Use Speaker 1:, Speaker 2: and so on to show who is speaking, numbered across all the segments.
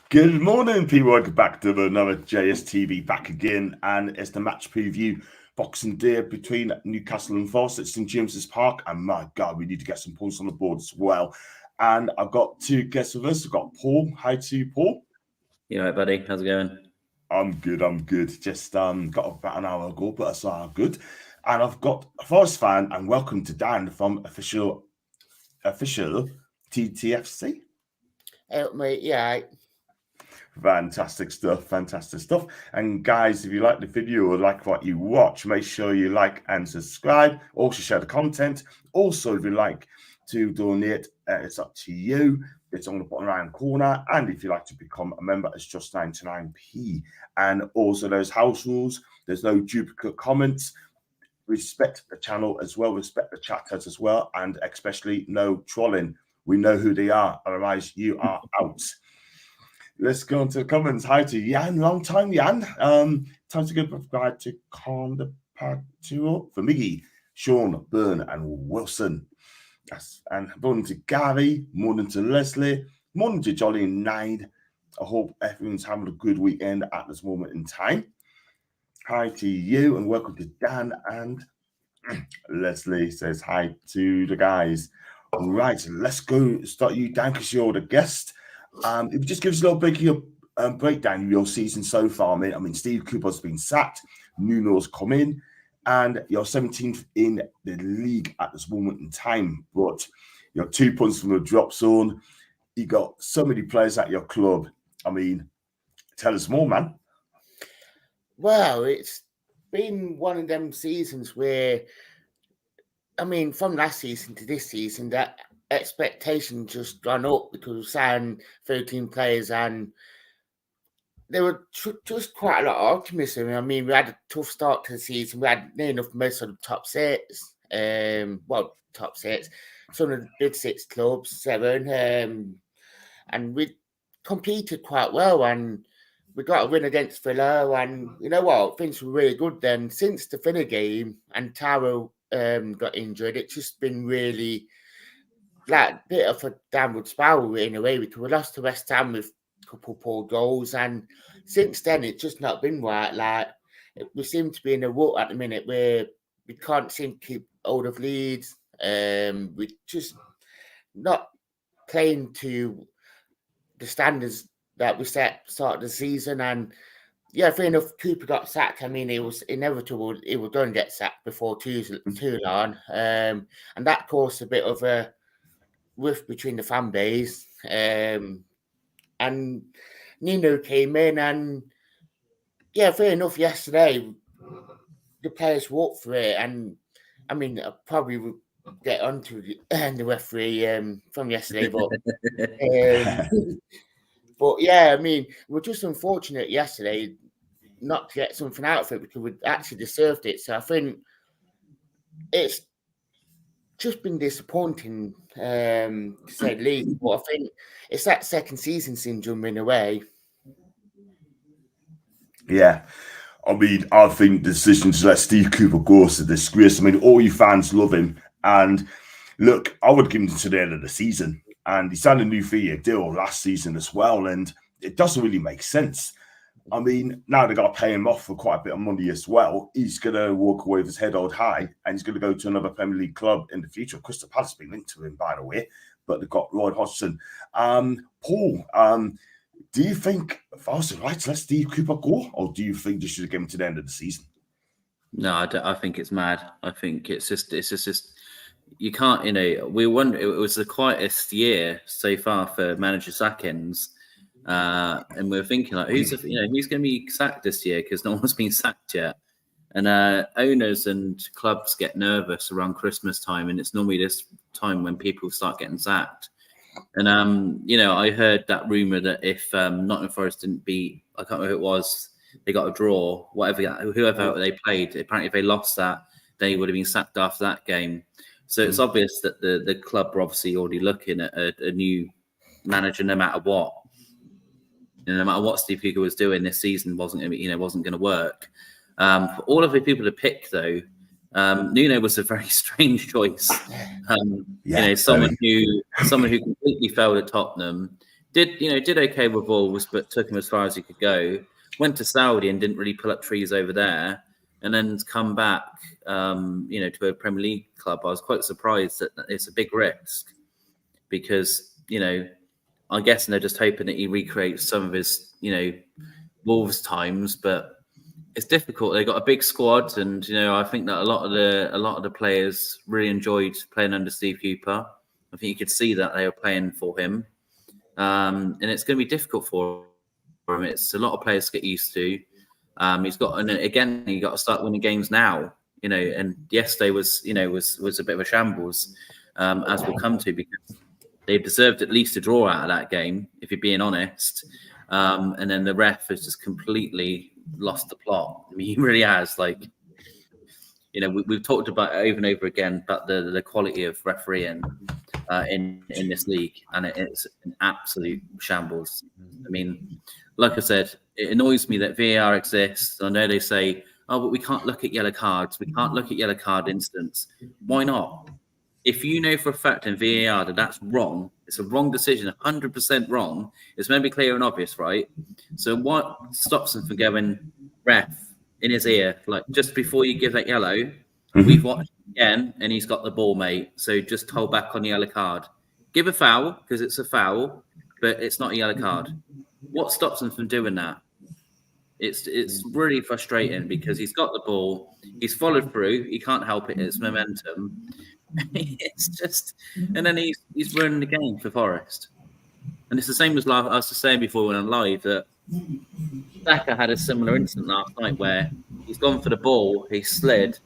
Speaker 1: Good morning, people. Welcome back to another JSTV back again, and it's the match preview Boxing Day between Newcastle and Forest at St James's Park. And my God, we need to get some points on the board as well. And I've got two guests with us. I've got Paul. Hi to you, Paul.
Speaker 2: You all right, buddy? How's it going?
Speaker 1: I'm good. Just got about an hour ago, but that's all good. And I've got a Forest fan, and welcome to Dan from official TTFC.
Speaker 3: Mate, yeah.
Speaker 1: Fantastic stuff. And guys, if you like the video or like what you watch, make sure you like and subscribe. Also share the content. Also, if you like to donate, it's up to you. It's on the bottom right corner. And if you like to become a member, it's just 99p. And also there's house rules. There's no duplicate comments. Respect the channel as well. Respect the chatters as well. And especially no trolling. We know who they are. Otherwise, you are out. Let's go into the comments. Hi to Jan, long time Jan. Time to go subscribe to Calm the Patio for Miggy, Sean, Byrne, and Wilson. Yes, and morning to Gary, morning to Leslie, morning to Jolly and Nide. I hope everyone's having a good weekend at this moment in time. Hi to you, and welcome to Dan. And Leslie says hi to the guys. All right, let's go start you, Dan, because you're the guest. If you just give us a little bit of your breakdown of your season so far, mate. I mean, Steve Cooper's been sacked, Nuno's come in, and you're 17th in the league at this moment in time. But you're 2 points from the drop zone. You got so many players at your club. I mean, tell us more, man.
Speaker 3: Well, it's been one of them seasons where, I mean, from last season to this season, that expectation just gone up because we signed 13 players and there were just quite a lot of optimism. I mean, we had a tough start to the season. We had near enough most of the top six. Top six. Some of the big six clubs, 7. And we competed quite well and we got a win against Villa. And you know what? Things were really good then. Since the Villa game and Taro got injured, it's just been really like a bit of a downward spiral in a way, because we lost to West Ham with a couple of poor goals, and since then it's just not been right. Like, we seem to be in a rut at the minute where we can't seem to keep hold of leads. We're just not playing to the standards that we set start of the season. And yeah, fair enough, Cooper got sacked. I mean, it was inevitable he was going to get sacked before too long, and that caused a bit of a rift between the fan base, and Nino came in, and yeah, fair enough. Yesterday, the players were up for it, and I mean, I probably would get onto the referee from yesterday, but yeah, I mean, we're just unfortunate yesterday not to get something out of it because we actually deserved it. So I think it's just been disappointing, to say the least. But I think it's that second season syndrome in a way.
Speaker 1: Yeah. I mean, I think the decision to let Steve Cooper go is a disgrace. I mean, all you fans love him. And look, I would give him to the end of the season. And he signed a new 3-year deal last season as well. And it doesn't really make sense. I mean, now they've got to pay him off for quite a bit of money as well. He's going to walk away with his head held high, and he's going to go to another Premier League club in the future. Crystal Palace has been linked to him, by the way, but they've got Roy Hodgson. Paul, do you think Forest are right to let Steve Cooper go, or do you think they should have given him to the end of the season?
Speaker 2: No, I think it's mad. I think it's just you can't, we won. It was the quietest year so far for manager sackings. And we're thinking, like, who's going to be sacked this year, because no one's been sacked yet. And owners and clubs get nervous around Christmas time, and it's normally this time when people start getting sacked. And I heard that rumor that if Nottingham Forest didn't beat, I can't remember who it was, they got a draw, whoever they played. Apparently, if they lost that, they would have been sacked after that game. So it's obvious that the club are obviously already looking at a new manager, no matter what. No matter what Steve Cooper was doing this season, wasn't going to work. For all of the people to pick, though, Nuno was a very strange choice. Someone who completely failed at Tottenham, did okay with Wolves, but took him as far as he could go. Went to Saudi and didn't really pull up trees over there, and then come back, to a Premier League club. I was quite surprised that it's a big risk because, I'm guessing they're just hoping that he recreates some of his, Wolves times, but it's difficult. They got a big squad, and I think that a lot of the players really enjoyed playing under Steve Cooper. I think you could see that they were playing for him, and it's going to be difficult for him. It's a lot of players to get used to. He's got, and again, you got to start winning games now. And yesterday was a bit of a shambles, as we'll come to, because they deserved at least a draw out of that game, if you're being honest. And then the ref has just completely lost the plot. I mean, he really has. Like, we've talked about it over and over again about the quality of refereeing in this league, and it's an absolute shambles. I mean, like I said, it annoys me that VAR exists. I know they say, oh, but we can't look at yellow cards. We can't look at yellow card incidents. Why not? If you know for a fact in VAR that that's wrong, it's a wrong decision, 100% wrong, it's meant to be clear and obvious, right? So what stops them from going, ref, in his ear, like, just before you give that yellow, we've watched again, and he's got the ball, mate, so just hold back on the yellow card. Give a foul, because it's a foul, but it's not a yellow card. What stops them from doing that? It's really frustrating, because he's got the ball, he's followed through, he can't help it, it's momentum. It's just, and then he's ruining the game for Forest. And it's the same as I was just saying before when I'm live, that Saka had a similar incident last night where he's gone for the ball, he slid,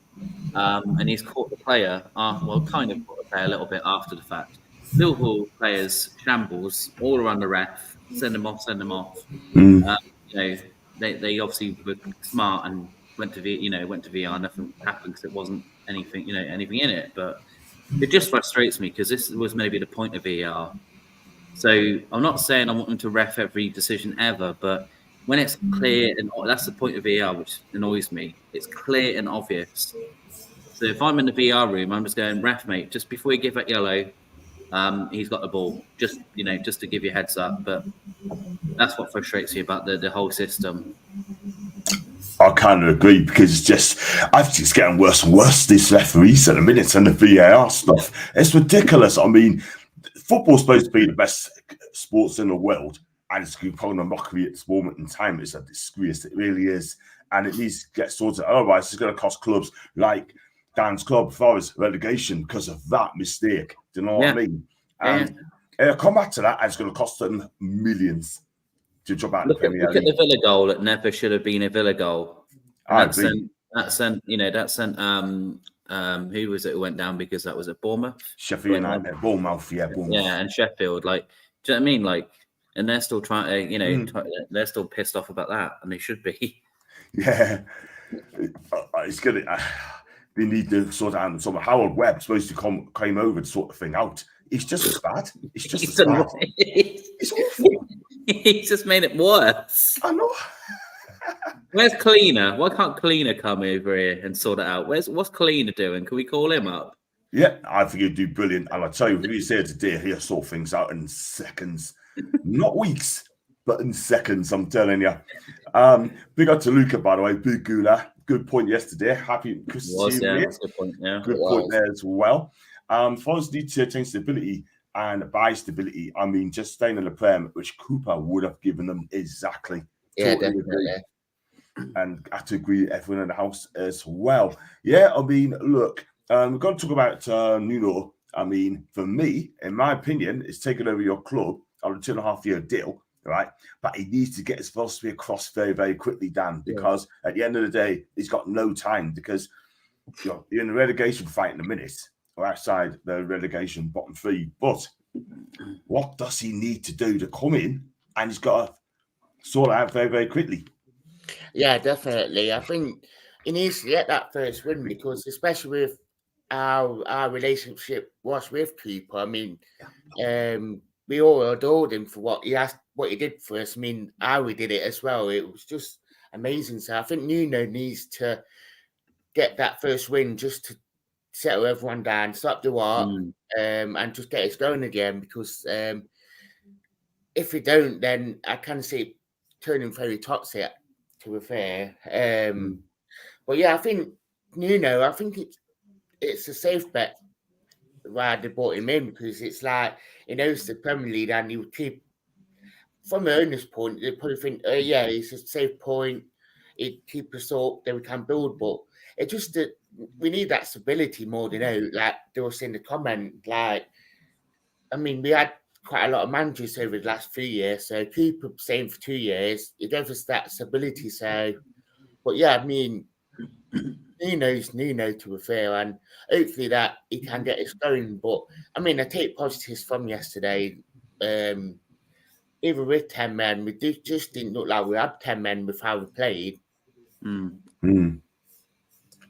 Speaker 2: and he's caught the player. Kind of caught the player a little bit after the fact. Liverpool players shambles all around the ref, send them off. They obviously were smart and went to VR. Nothing happened because it wasn't anything in it. But it just frustrates me because this was maybe the point of VR. So I'm not saying I want them to ref every decision ever, but when it's clear, and that's the point of VR, which annoys me. It's clear and obvious. So if I'm in the VR room, I'm just going, ref, mate, just before you give that yellow, he's got the ball. Just to give you a heads up. But that's what frustrates me about the whole system.
Speaker 1: I kind of agree, because I think it's getting worse and worse, this referees at the minute, and the VAR stuff. It's ridiculous. I mean, football's supposed to be the best sports in the world, and it's probably a mockery at this moment in time. It's a disgrace. It really is. And it needs to get sorted. Otherwise, it's going to cost clubs like Dan's club, Forest, relegation because of that mistake. Do you know what I mean? And it'll come back to that, and it's going to cost them millions to drop out the Premier League.
Speaker 2: Look at the Villa goal that never should have been a Villa goal. That sent who was it who went down because that was at Bournemouth?
Speaker 1: Sheffield United, Bournemouth. Yeah,
Speaker 2: and Sheffield. Like, do you know what I mean? Like, and they're still trying to, they're still pissed off about that, and they should be.
Speaker 1: Yeah, it's good. They need to sort out something. Howard Webb's supposed to came over to sort the thing out. It's just as bad. It's just as bad. It's awful.
Speaker 2: He's just made it worse.
Speaker 1: I know.
Speaker 2: Where's Cleaner? Why can't Cleaner come over here and sort it out? What's Cleaner doing? Can we call him up?
Speaker 1: Yeah, I think he'd do brilliant. And I tell you, if he's here today, he'll sort things out in seconds, not weeks, but in seconds. I'm telling you. Big up to Luca, by the way. Big Gula. Good point yesterday. Happy Christmas.
Speaker 2: Good point. Yeah,
Speaker 1: good point there as well. Forest need to change stability and buy stability. I mean, just staying in the Prem, which Cooper would have given them exactly.
Speaker 3: Yeah, totally definitely.
Speaker 1: Agree. And I have to agree with everyone in the house as well. Yeah, I mean, look, we're going to talk about Nuno. I mean, for me, in my opinion, it's taking over your club on a 2.5-year deal, right? But he needs to get his philosophy across very, very quickly, Dan, because at the end of the day, he's got no time, because you're in the relegation fight in a minute, or outside the relegation bottom 3. But what does he need to do to come in? And he's got to sort it out very, very quickly.
Speaker 3: Yeah, definitely. I think he needs to get that first win, because especially with our relationship was with Cooper, I mean, we all adored him for what he did for us. I mean, how we did it as well. It was just amazing. So I think Nuno needs to get that first win just to settle everyone down, stop the war, and just get us going again, because if we don't, then I can see it turning very toxic, to be fair. But yeah, I think Nuno, I think it's a safe bet why they brought him in, because it's like he knows the Premier League and he will keep, from the owner's point, they probably think, yeah, it's a safe point, it keep us up, then we can build. But it just that we need that stability more than like they were saying in the comment. Like, I mean, we had quite a lot of managers over the last few years, so keep up same for 2 years. It gives us that stability. So, but yeah, I mean, Nuno's Nuno, to be fair, and hopefully that he can get us going. But I mean, I take positives from yesterday. Even with 10 men, we just didn't look like we had 10 men with how we played.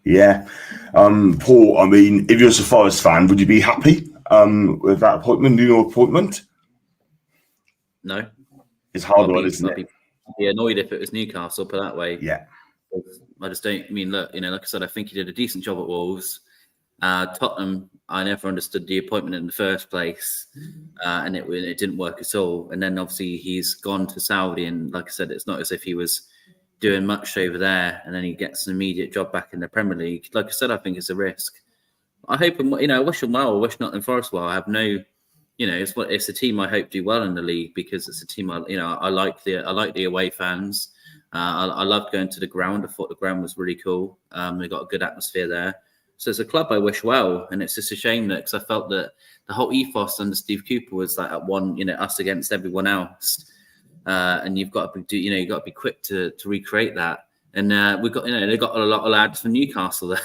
Speaker 1: Yeah. Paul, I mean, if you're a Forest fan, would you be happy with that appointment, Nuno appointment?
Speaker 2: No.
Speaker 1: It's hard one, isn't it?
Speaker 2: I'd be annoyed if it was Newcastle, put that way.
Speaker 1: Yeah.
Speaker 2: I just don't. I mean, look, like I said, I think he did a decent job at Wolves. Tottenham, I never understood the appointment in the first place, and it didn't work at all. And then obviously he's gone to Saudi, and like I said, it's not as if he was doing much over there, and then he gets an immediate job back in the Premier League. Like I said, I think it's a risk. I hope him, I wish him well. I wish Nottingham Forest well. I have no, it's a team I hope do well in the league, because it's a team I like the away fans. I loved going to the ground. I thought the ground was really cool. We got a good atmosphere there. So it's a club I wish well, and it's just a shame that, because I felt that the whole ethos under Steve Cooper was like at one, us against everyone else, and you've got to be quick to recreate that. And we've got they've got a lot of lads from Newcastle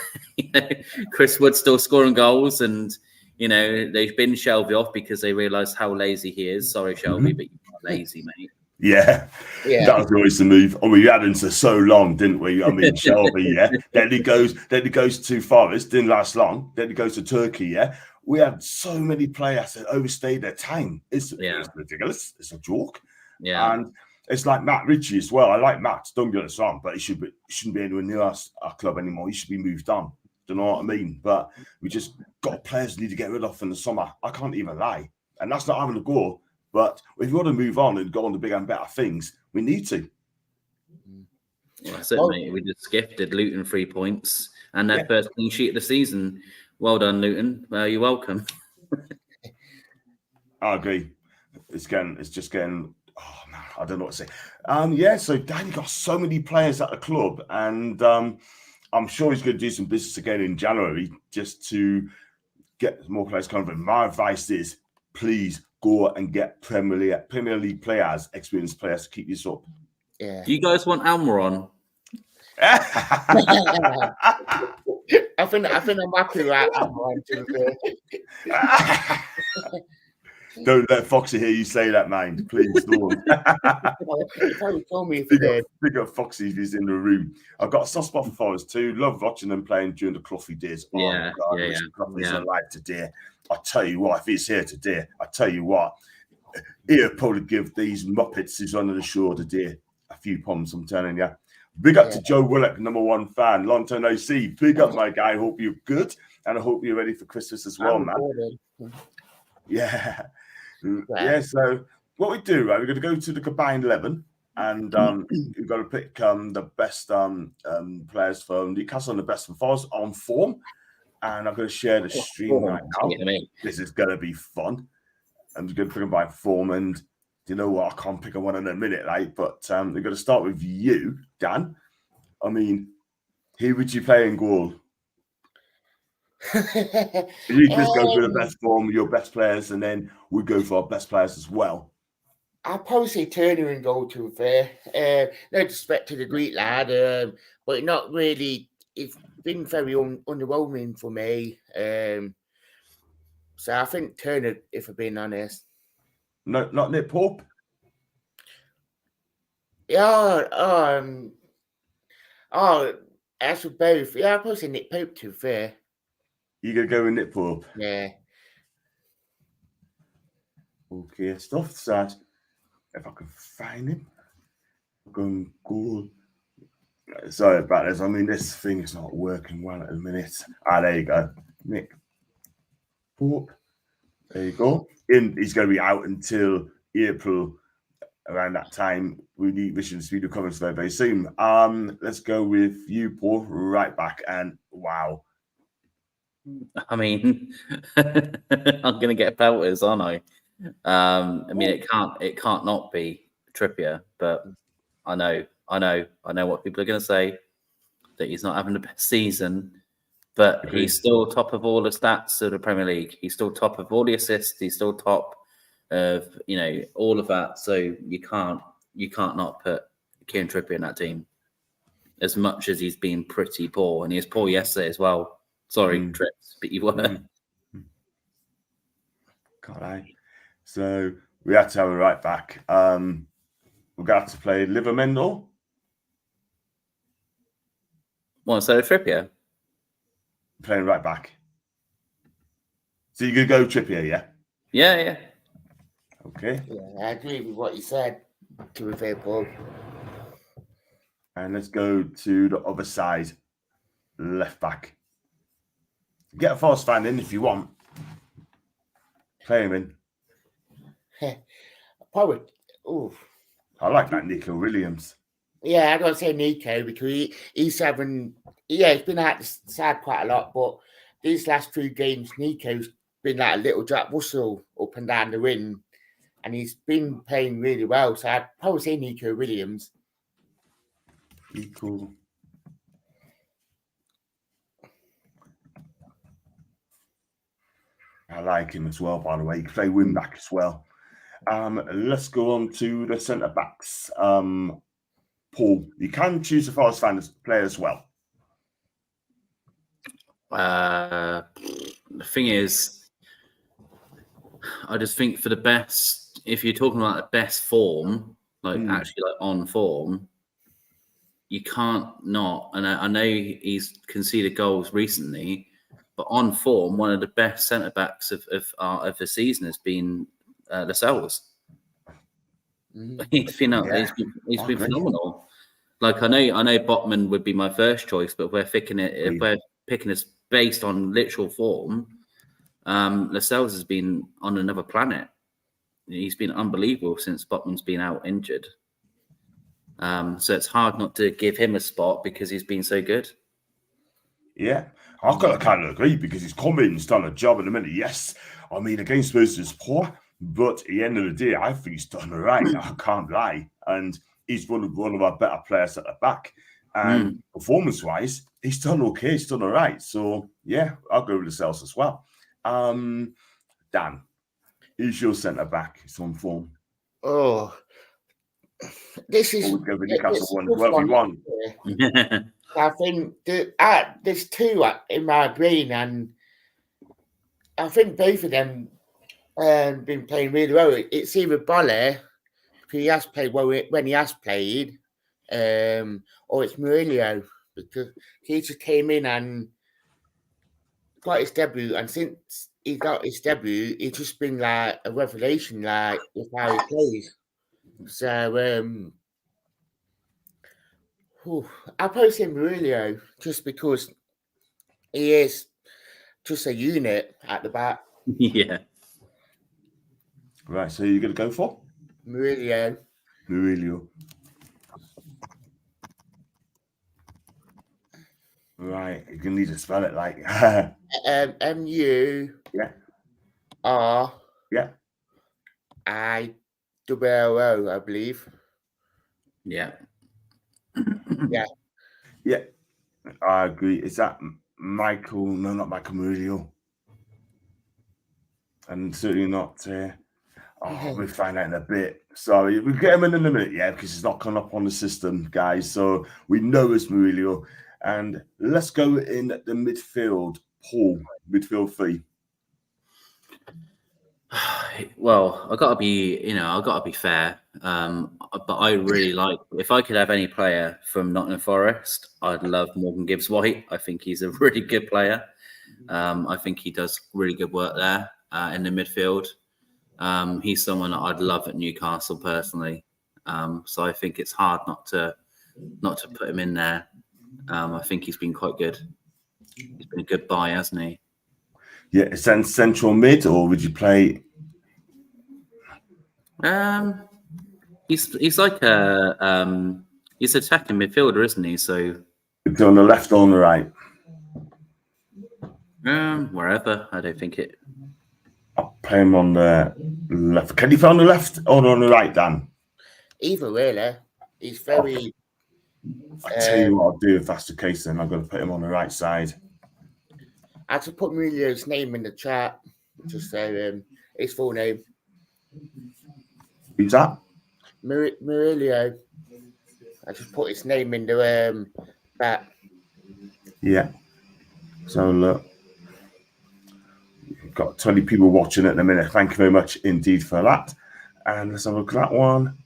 Speaker 2: there. Chris Wood's still scoring goals, and they've been Shelby off because they realised how lazy he is. Sorry, Shelby, but you're lazy, mate.
Speaker 1: Yeah, that was always the move. I mean, we had him for so long, didn't we? I mean, Shelby, yeah. Then he goes to Forest, didn't last long. Then he goes to Turkey, yeah. We had so many players that overstayed their time. It's ridiculous. It's a joke.
Speaker 2: Yeah.
Speaker 1: And it's like Matt Ritchie as well. I like Matt, don't get us wrong, but he shouldn't be anywhere near our club anymore. He should be moved on. Do you know what I mean? But we just got players we need to get rid of in the summer. I can't even lie. And that's not having a go. But if you want to move on and go on to bigger and better things, we need to.
Speaker 2: Well, that's it, mate. We just gifted Luton 3 points and their first clean sheet of the season. Well done, Luton. You're welcome.
Speaker 1: I agree. It's just getting. Oh man, I don't know what to say. So Danny got so many players at the club, and I'm sure he's going to do some business again in January just to get more players coming in. My advice is, please go and get Premier League players, experienced players to keep this up.
Speaker 3: Yeah.
Speaker 2: Do you guys want Almiron?
Speaker 3: I think I'm happy with Almiron.
Speaker 1: Don't let Foxy hear you say that, man. Please don't.
Speaker 3: Probably told me if he did.
Speaker 1: Big up Foxy if he's in the room. I've got a soft spot for Forest too. Love watching them playing during the Cloughy days. Cloughy's alive today. I tell you what, if he's here today, he'll probably give these Muppets who's on the show today a few pounds, I'm telling you. Big up to Joe Willock, #1 fan, long-term OC. Big up, my guy. I hope you're good, and I hope you're ready for Christmas as well, man. Yeah. So what we do, right? We're going to go to the combined 11, and we've got to pick the best players for Newcastle and the best for Forest on form. And I'm going to share the stream right now. This is going to be fun. I'm just going to pick them by form, and you know what? I can't pick a one in a minute, right? But we're going to start with you, Dan. I mean, who would you play in goal? You just go for the best form, your best players, and then we go for our best players as well.
Speaker 3: I'll probably say Turner in goal, to be fair. No disrespect to the Greek lad, but not really. It's been very underwhelming for me. So I think Turner, if I'm being honest.
Speaker 1: No, not Nick Pope.
Speaker 3: Yeah. As for both, I'll probably say Nick Pope, to be fair.
Speaker 1: You gonna go with Nick Pope?
Speaker 3: Yeah.
Speaker 1: Okay, stuff sad. If I can find him, I'm going goal. Sorry about this. I mean, this thing is not working well at the minute. There you go, Nick Pope. There you go. He's going to be out until April around that time. We should speed recovering very, very soon. Let's go with you, Paul, right back. And wow.
Speaker 2: I mean, I'm going to get pelters, aren't I? I mean, it can't not be Trippier, but I know what people are going to say, that he's not having the best season, but he's still top of all the stats of the Premier League. He's still top of all the assists. He's still top of all of that. So you can't not put Kieran Trippier in that team, as much as he's been pretty poor, and he was poor yesterday as well. Sorry, Trips, but you were.
Speaker 1: God, So we had to have a right back. We're going to have to play Livermore.
Speaker 2: What, so Trippier?
Speaker 1: Playing right back. So you're going to go Trippier, yeah?
Speaker 2: Yeah.
Speaker 1: Okay.
Speaker 3: Yeah, I agree with what you said, to be fair, Paul.
Speaker 1: And let's go to the other side, left back. Get a Forest fan in if you want. Play him in.
Speaker 3: Probably. Ooh.
Speaker 1: I like that Nico Williams.
Speaker 3: Yeah, I gotta say Nico, because he's having. Yeah, he's been out the side quite a lot, but these last 2 games, Nico's been like a little Jack Russell up and down the wing, and he's been playing really well. So I'd probably say Nico Williams.
Speaker 1: Cool. I like him as well, by the way. He can play wing back as well. Let's go on to the centre backs. Paul, you can choose a Forest fan player as well.
Speaker 2: The thing is, I just think for the best, if you're talking about the best form, actually on form, you can't not. And I know he's conceded goals recently, but on form, one of the best centre backs of the season has been Lascelles. He's been phenomenal. Like I know Botman would be my first choice, but we're picking this based on literal form. Lascelles has been on another planet. He's been unbelievable since Botman's been out injured. So it's hard not to give him a spot because he's been so good.
Speaker 1: Yeah, I've got to kind of agree because he's come in, he's done a job in a minute. Yes, I mean, against Spurs is poor, but at the end of the day, I think he's done all right. I can't lie. And he's one of our better players at the back. And performance-wise, he's done okay. He's done all right. So, yeah, I'll go with the Cells as well. Dan, who's your centre-back? He's on form.
Speaker 3: Oh, this is...
Speaker 1: We'll go with Newcastle one. Whatever you want.
Speaker 3: I think there's 2 in my brain, and I think both of them been playing really well. It's either Bolle, who he has played well when he has played, or it's Murillo, because he just came in and got his debut, and since he got his debut, it's just been like a revelation, like with how he plays. So I'll probably say Murillo just because he is just a unit at the back.
Speaker 2: Yeah.
Speaker 1: Right, so you're going to go for?
Speaker 3: Murillo.
Speaker 1: Right, you're going to need to spell it like...
Speaker 3: M-U...
Speaker 1: Yeah.
Speaker 3: R...
Speaker 1: Yeah.
Speaker 3: I-double-O, I believe.
Speaker 2: Yeah.
Speaker 3: Yeah,
Speaker 1: I agree. Is that Michael? No, not Michael Murillo. And certainly not. We'll find out in a bit. Sorry, we'll get him in a minute, yeah, because he's not coming up on the system, guys. So we know it's Murillo. And let's go in the midfield. Paul, midfield 3.
Speaker 2: Well, I gotta be fair. But I really like, if I could have any player from Nottingham Forest, I'd love Morgan Gibbs-White. I think he's a really good player. I think he does really good work there in the midfield. He's someone that I'd love at Newcastle personally. So I think it's hard not to put him in there. I think he's been quite good. He's been a good buy, hasn't he?
Speaker 1: Yeah, it's central mid, or would you play?
Speaker 2: He's like he's attacking midfielder, isn't he? So
Speaker 1: On the left or on the right?
Speaker 2: wherever. I don't think it.
Speaker 1: I'll play him on the left. Can you play on the left or on the right, Dan?
Speaker 3: Either really. He's very.
Speaker 1: I'll tell you what I'll do if that's the case. Then I'm going to put him on the right side.
Speaker 3: I just put Murillo's name in the chat. Just say his full name.
Speaker 1: Who's that?
Speaker 3: Murillo. I just put his name in the chat.
Speaker 1: Yeah. So look, we've got 20 people watching at the minute. Thank you very much indeed for that. And let's have a look at that one.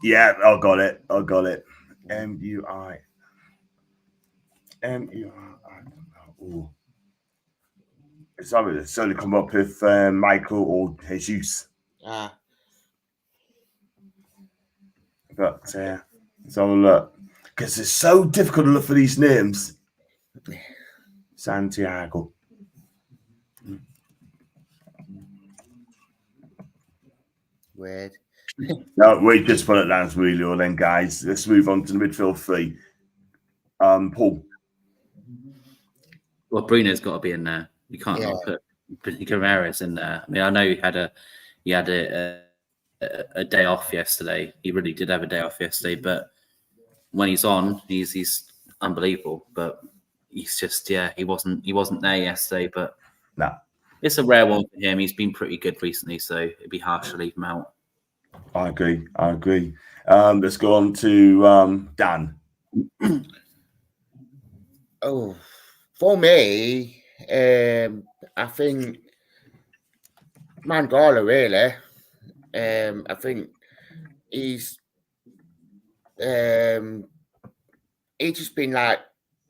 Speaker 1: Yeah, I got it. MUI. Oh. It's only come up with Michael or Jesus. But let's have a look. Because it's so difficult to look for these names. Santiago.
Speaker 3: Weird.
Speaker 1: No, we just put it down as Murillo then, guys. Let's move on to the midfield three. Paul.
Speaker 2: Well, Bruno's got to be in there. You can't not put Guimaraes in there. I mean, I know he had a day off yesterday. He really did have a day off yesterday, but when he's on, he's unbelievable. But he's just he wasn't there yesterday. But
Speaker 1: no,
Speaker 2: it's a rare one for him. He's been pretty good recently, so it'd be harsh to leave him out.
Speaker 1: I agree. Let's go on to Dan.
Speaker 3: Oh, for me, I think Mangala really. I think he's just been like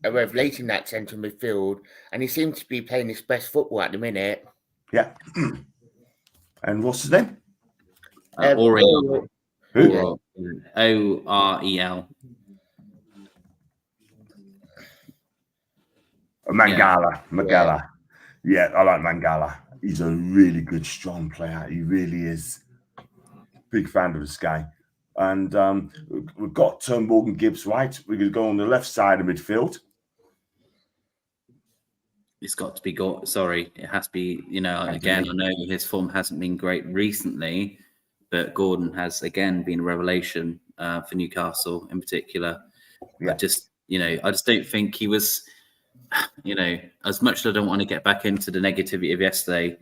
Speaker 3: a revelation in that centre midfield, and he seems to be playing his best football at the minute.
Speaker 1: Yeah. And what's his name?
Speaker 2: Orel.
Speaker 1: Who?
Speaker 2: Orel.
Speaker 1: Mangala. Yeah, I like Mangala. He's a really good, strong player. He really is. Big fan of this guy. And we've got Morgan Gibbs right. We're going to go on the left side of midfield.
Speaker 2: It's got to be sorry, it has to be, again, I know his form hasn't been great recently, but Gordon has again been a revelation for Newcastle in particular.
Speaker 1: Yeah.
Speaker 2: I just don't think he was, as much as I don't want to get back into the negativity of yesterday,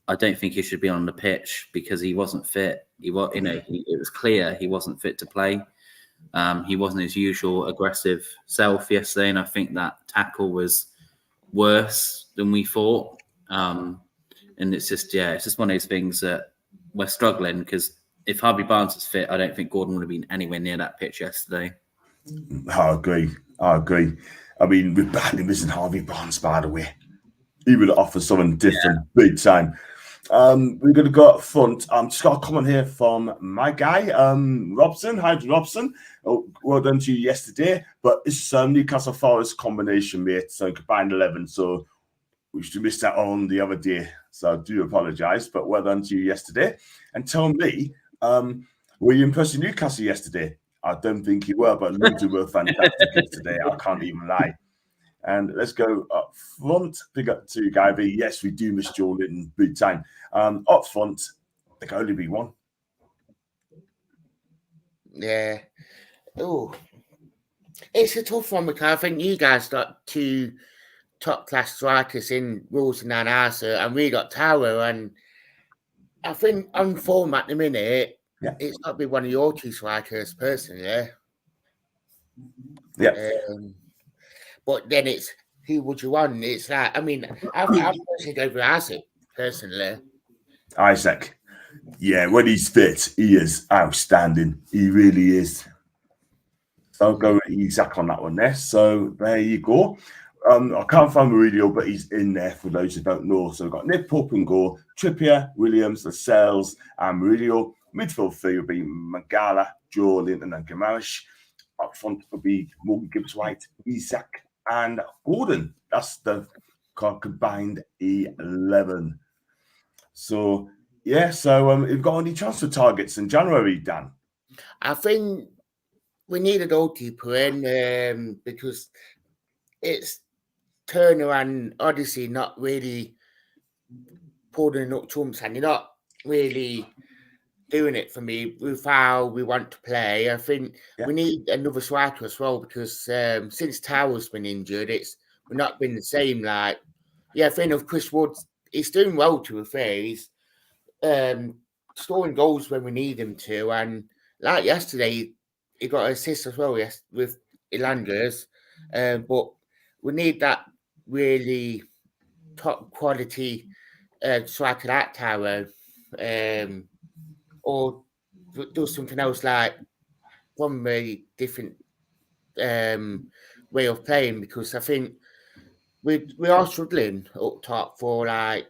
Speaker 2: I don't think he should be on the pitch because he wasn't fit. It was clear he wasn't fit to play. He wasn't his usual aggressive self yesterday, and I think that tackle was worse than we thought. And it's just one of those things that we're struggling because if Harvey Barnes was fit, I don't think Gordon would have been anywhere near that pitch yesterday.
Speaker 1: I agree. I mean, we're badly missing Harvey Barnes, by the way. He would offer something different big time. We're going to go up front. Just got a comment here from my guy, Robson. Hi, Robson. Oh, well done to you yesterday. But it's Newcastle Forest combination, mate. So combined 11. So we should have missed that on the other day. So I do apologise. But well done to you yesterday. And tell me, were you impressed with Newcastle yesterday? I don't think you were, but Luton were fantastic yesterday. I can't even lie. And let's go up front. Pick up to Guy B. Yes, we do miss Jordan big time. Up front, there can only be one.
Speaker 3: Yeah. Oh, it's a tough one because I think you guys got two top-class strikers in Wilson and Arthur, and we got Tower. And I think on form at the minute, it's got to be one of your two strikers, personally.
Speaker 1: Yeah.
Speaker 3: But then it's who would you want? It's like, I mean, I've personally go for Isaac, personally.
Speaker 1: Isaac. Yeah, when he's fit, he is outstanding. He really is. So I'll go with Isaac on that one there. So there you go. I can't find Mourinho, but he's in there for those who don't know. So we've got Nick Pope and goal, Trippier, Williams, Lascelles, and Mourinho. Midfield three will be Mangala, Joe Linton, and Guimaraes. Up front will be Morgan Gibbs White, Isaac, and Gordon. That's the combined 11. So, we've got any transfer targets in January, Dan?
Speaker 3: I think we need a goalkeeper in because it's Turner and Odyssey not really pulling up trumps, and you're not really doing it for me with how we want to play. I think we need another striker as well because since Tower's been injured, we're not been the same. Like, yeah, fair enough. Chris Wood, he's doing well to be fair. He's scoring goals when we need him to, and like yesterday, he got an assist as well. Yes, with Elanders, but we need that really top quality striker at Tower. Or do something else like from a different way of playing, because I think we are struggling up top for like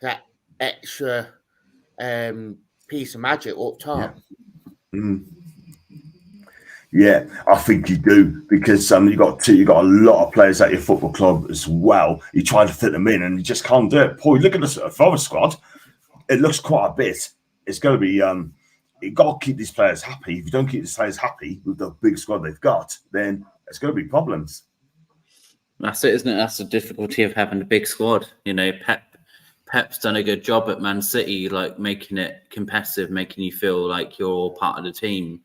Speaker 3: that extra piece of magic up top.
Speaker 1: Yeah, I think you do, because you got a lot of players at your football club as well. You try to fit them in, and you just can't do it. Boy, look at this forward squad; it looks quite a bit. It's going to be you got to keep these players happy. If you don't keep these players happy with the big squad they've got, then it's going to be problems.
Speaker 2: That's it, isn't it? That's the difficulty of having a big squad. You know, Pep's done a good job at Man City, like making it competitive, making you feel like you're all part of the team.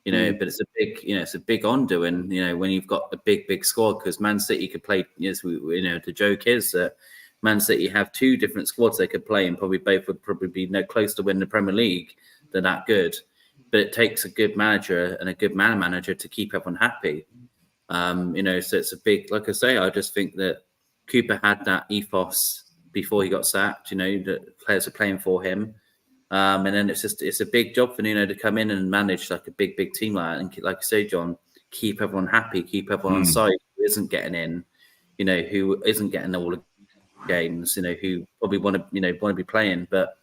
Speaker 2: You know, but it's a big undoing. You know, when you've got a big squad, because Man City could play. Yes, the joke is that Man City have two different squads they could play, and probably both would probably be close to winning the Premier League. They're that good, but it takes a good manager and a good manager to keep everyone happy. So it's a big, like I say, I just think that Cooper had that ethos before he got sacked. You know, that players are playing for him. And then it's a big job for Nuno to come in and manage like a big team like that. And like you say, John, keep everyone happy, keep everyone on side who isn't getting in, who isn't getting all the games, who probably want to be playing. But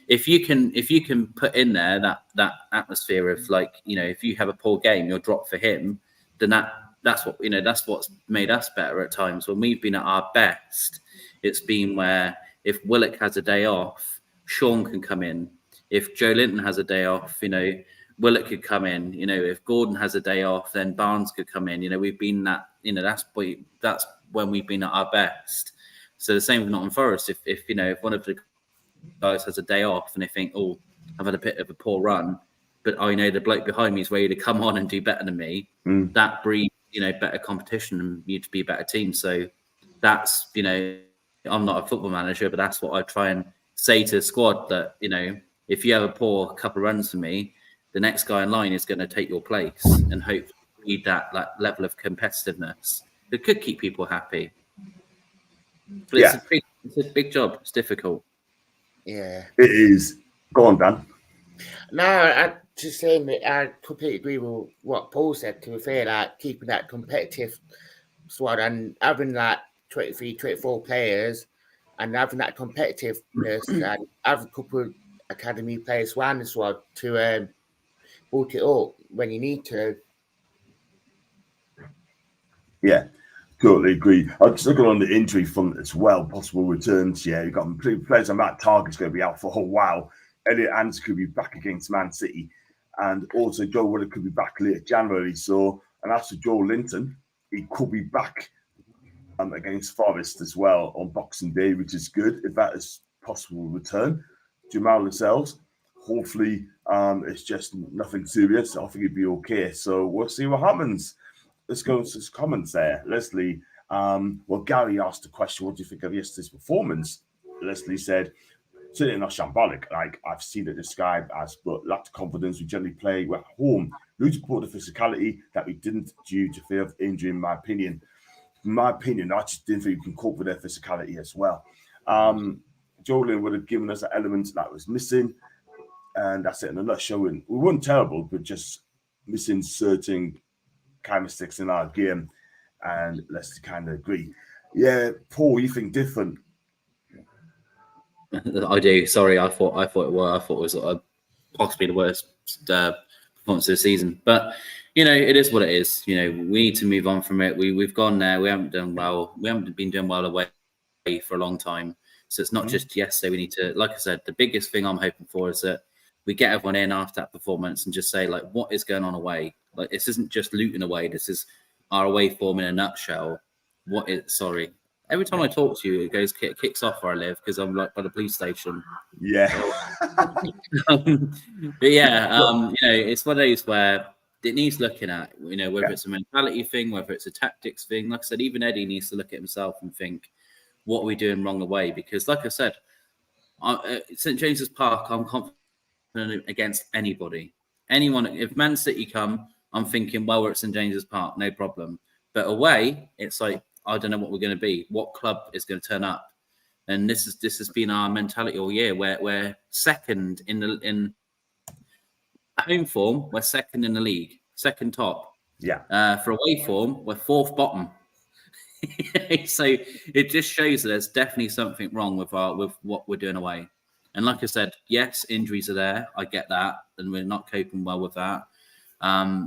Speaker 2: if you can put in there that atmosphere of like, if you have a poor game, you'll drop for him, then that's what's made us better at times. When we've been at our best, it's been where if Willock has a day off, Sean can come in. If Joe Linton has a day off, Willock could come in. If Gordon has a day off, then Barnes could come in. We've been that. That's when we've been at our best. So the same with Nottingham Forest. If one of the guys has a day off and they think, oh, I've had a bit of a poor run, but I know the bloke behind me is ready to come on and do better than me. That breeds better competition and you to be a better team. So that's I'm not a football manager, but that's what I try and say to the squad, that if you have a poor couple of runs for me, the next guy in line is going to take your place, and hopefully need that level of competitiveness that could keep people happy. But it's a big job. It's difficult.
Speaker 3: Yeah,
Speaker 1: it is. Go on, Dan.
Speaker 3: No, I just saying that I completely agree with what Paul said. To be fair, like keeping that competitive squad and having like 23, 24 players, and having that competitiveness, and have a couple of academy players around the squad to bulk it up when you need to.
Speaker 1: Yeah, totally agree. I'm just looking on the injury front as well. Possible returns. Yeah, you've got players like Matt Target's going to be out for a while. Elliot Anderson could be back against Man City, and also Joe Willock could be back late January. So, and after Joe Linton, he could be back against Forest as well on Boxing Day, which is good if that is possible return. Jamal Lascelles, hopefully it's just nothing serious. I think it'd be okay. So we'll see what happens. Let's go to his comments there. Leslie, Gary asked a question, what do you think of yesterday's performance? Leslie said, certainly not shambolic, like I've seen it described as, but lacked confidence. We generally play at home. Losing support the physicality that we didn't due to fear of injury, in my opinion. In my opinion, I just didn't think we can cope with their physicality as well. Jolien would have given us an element that was missing, and that's it in a nutshell. We weren't terrible, but just missing certain kind of sticks in our game, and let's kind of agree. Yeah, Paul, you think different?
Speaker 2: I do. Sorry, I thought it was possibly the worst performance of the season. But it is what it is. We need to move on from it. We've gone there. We haven't done well. We haven't been doing well away for a long time. So it's not just yesterday. We need to, like I said, the biggest thing I'm hoping for is that we get everyone in after that performance and just say, like, what is going on away? Like, this isn't just Luton away. This is our away form in a nutshell. Sorry. Every time I talk to you, it kicks off where I live because I'm like by the police station.
Speaker 1: Yeah.
Speaker 2: But yeah, it's one of those where it needs looking at, whether it's a mentality thing, whether it's a tactics thing. Like I said, even Eddie needs to look at himself and think, what are we doing wrong away? Because like I said, St. James's Park, I'm confident against anybody. Anyone, if Man City come, I'm thinking, well, we're at St. James's Park, no problem. But away, it's like, I don't know what we're going to be. What club is going to turn up? And this has been our mentality all year. We're second in home form. We're second in the league, second top.
Speaker 1: Yeah.
Speaker 2: For away form, we're fourth bottom. So it just shows that there's definitely something wrong with what we're doing away. And like I said, yes, injuries are there. I get that, and we're not coping well with that.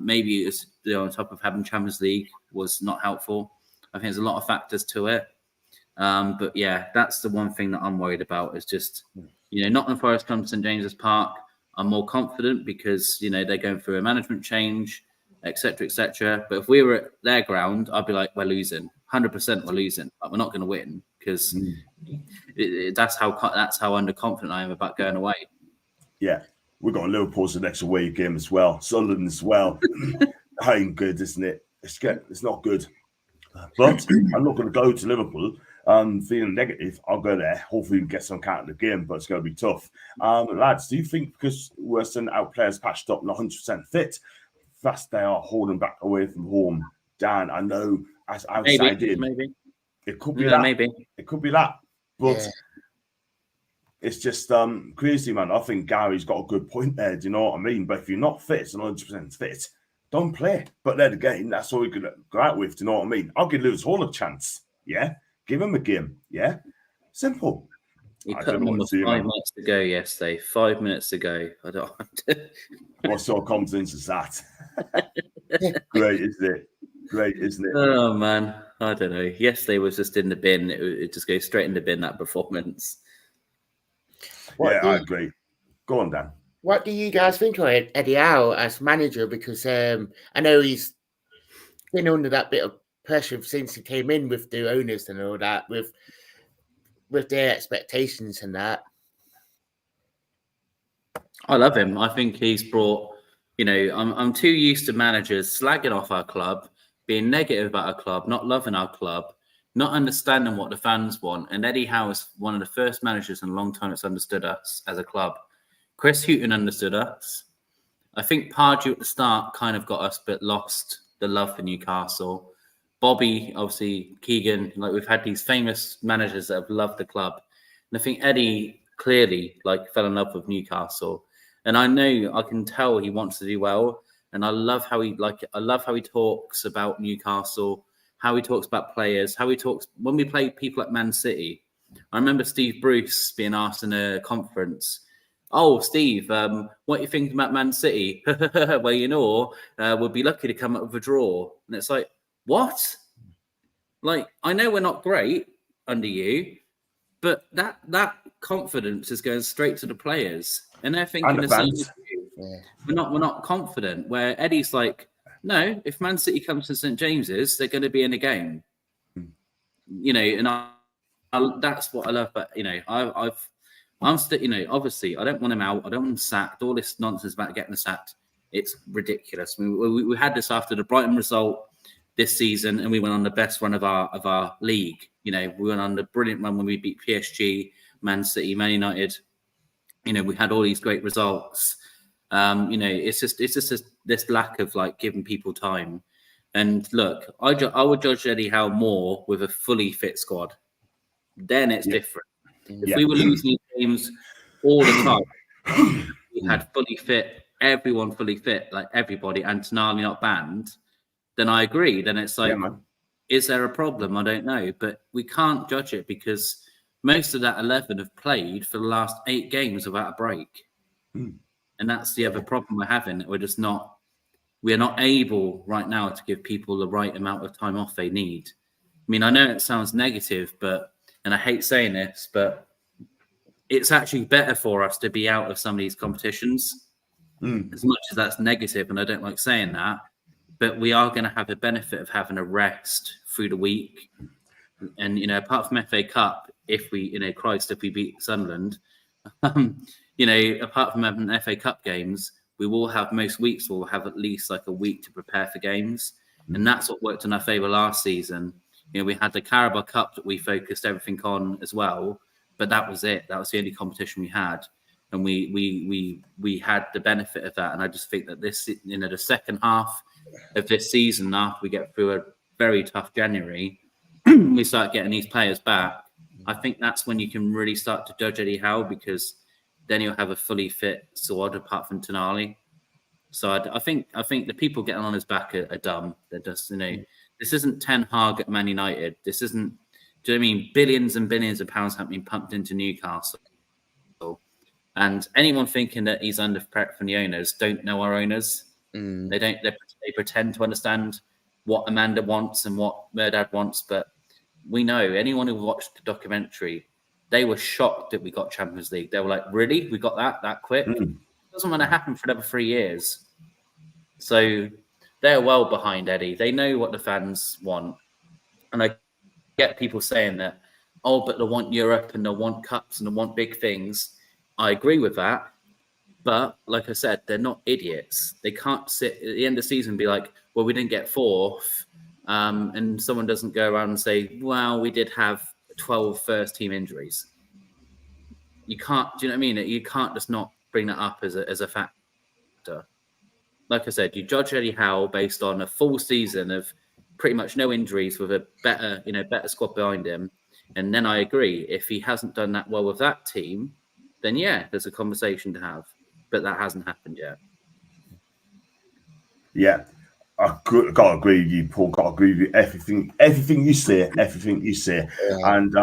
Speaker 2: Maybe it's on top of having Champions League was not helpful. I think there's a lot of factors to it. But yeah, that's the one thing that I'm worried about is just, Nottingham Forest come to St. James's Park. I'm more confident because, they're going through a management change, etc., etc. But if we were at their ground, I'd be like, we're losing. 100% we're losing. Like, we're not going to win because that's how underconfident I am about going away.
Speaker 1: Yeah. We've got Liverpool's the next away game as well. Sunderland as well. That ain't good, isn't it? It's not good. But I'm not going to go to Liverpool feeling negative. I'll go there. Hopefully we can get some count of the game, but it's going to be tough. Lads, do you think because we're sending out players patched up, not 100% fit, fast they are holding back away from home? Dan, I know as outside
Speaker 2: maybe.
Speaker 1: It could be that.
Speaker 2: Maybe.
Speaker 1: It could be that. But it's just crazy, man. I think Gary's got a good point there. Do you know what I mean? But if you're not fit and 100% fit, don't play. But then again, that's all we could go out with. Do you know what I mean? I'll give Lewis Hall a chance. Yeah. Give him a game. Yeah. Simple.
Speaker 2: He put him on with 5 minutes to go yesterday. 5 minutes to go. I don't.
Speaker 1: What sort of confidence is that? Great, isn't it? Great, isn't it?
Speaker 2: Oh, man. I don't know. Yesterday was just in the bin. It just goes straight in the bin, that performance.
Speaker 1: I agree. Go on, Dan.
Speaker 3: What do you guys think of Eddie Howe as manager? Because I know he's been under that bit of pressure since he came in with the owners and all that, with their expectations and that.
Speaker 2: I love him. I think he's brought, I'm too used to managers slagging off our club, being negative about our club, not loving our club, not understanding what the fans want. And Eddie Howe is one of the first managers in a long time that's understood us as a club. Chris Hughton understood us. I think Pardew at the start kind of got us, but lost the love for Newcastle. Bobby, obviously, Keegan, we've had these famous managers that have loved the club. And I think Eddie clearly, fell in love with Newcastle. And I can tell he wants to do well. And I love how he talks about Newcastle, how he talks about players, how he talks when we play people at Man City. I remember Steve Bruce being asked in a conference, "Oh, Steve, what are you thinking about Man City?" Well, we'll be lucky to come up with a draw. And it's like, what? I know we're not great under you, but that confidence is going straight to the players. And they're thinking the same as you. We're not confident. Where Eddie's like, no, if Man City comes to St. James's, they're going to be in a game. And that's what I love. But I'm still, obviously, I don't want him out. I don't want him sacked. All this nonsense about getting sacked, it's ridiculous. We had this after the Brighton result this season, and we went on the best run of our league. We went on the brilliant run when we beat PSG, Man City, Man United. We had all these great results. It's just this lack of giving people time. And look, I would judge Eddie Howe more with a fully fit squad. Then it's different. If we were losing games all the time, we had fully fit, everyone fully fit, everybody, and Tonali not banned, then I agree. Then it's is there a problem? I don't know. But we can't judge it because most of that 11 have played for the last 8 games without a break. And that's the other problem we're having. We're not able right now to give people the right amount of time off they need. I mean, I know it sounds negative, and I hate saying this, but it's actually better for us to be out of some of these competitions, as much as that's negative, and I don't like saying that, but we are going to have the benefit of having a rest through the week. And, apart from FA Cup, if we, Christ, if we beat Sunderland, apart from having FA Cup games, we will have most weeks, we'll have at least like a week to prepare for games. And that's what worked in our favour last season. We had the Carabao Cup that we focused everything on as well, but that was it. That was the only competition we had. And we had the benefit of that. And I just think that this, the second half of this season, after we get through a very tough January, we start getting these players back. I think that's when you can really start to judge Eddie Howe, because then you'll have a fully fit squad apart from Tonali. So I think the people getting on his back are dumb. They're just, this isn't Ten Hag at Man United. This isn't, do you know what I mean? Billions and billions of pounds have been pumped into Newcastle. And anyone thinking that he's under threat from the owners don't know our owners. They pretend to understand what Amanda wants and what Murdad wants, but we know, anyone who watched the documentary, they were shocked that we got Champions League. They were like, really? We got that quick? It doesn't want to happen for another 3 years. So they're well behind Eddie. They know what the fans want. And I get people saying that, oh, but they want Europe and they want cups and they want big things. I agree with that. But like I said, they're not idiots. They can't sit at the end of the season and be like, well, we didn't get fourth. And someone doesn't go around and say, well, we did have 12 first-team injuries. You can't, do you know what I mean? You can't just not bring that up as a factor. Like I said, you judge Eddie Howe based on a full season of pretty much no injuries with a better squad behind him. And then I agree, if he hasn't done that well with that team, then yeah, there's a conversation to have. But that hasn't happened yet.
Speaker 1: Yeah. Gotta agree with you, Paul. Gotta agree with you. Everything you say. Yeah. And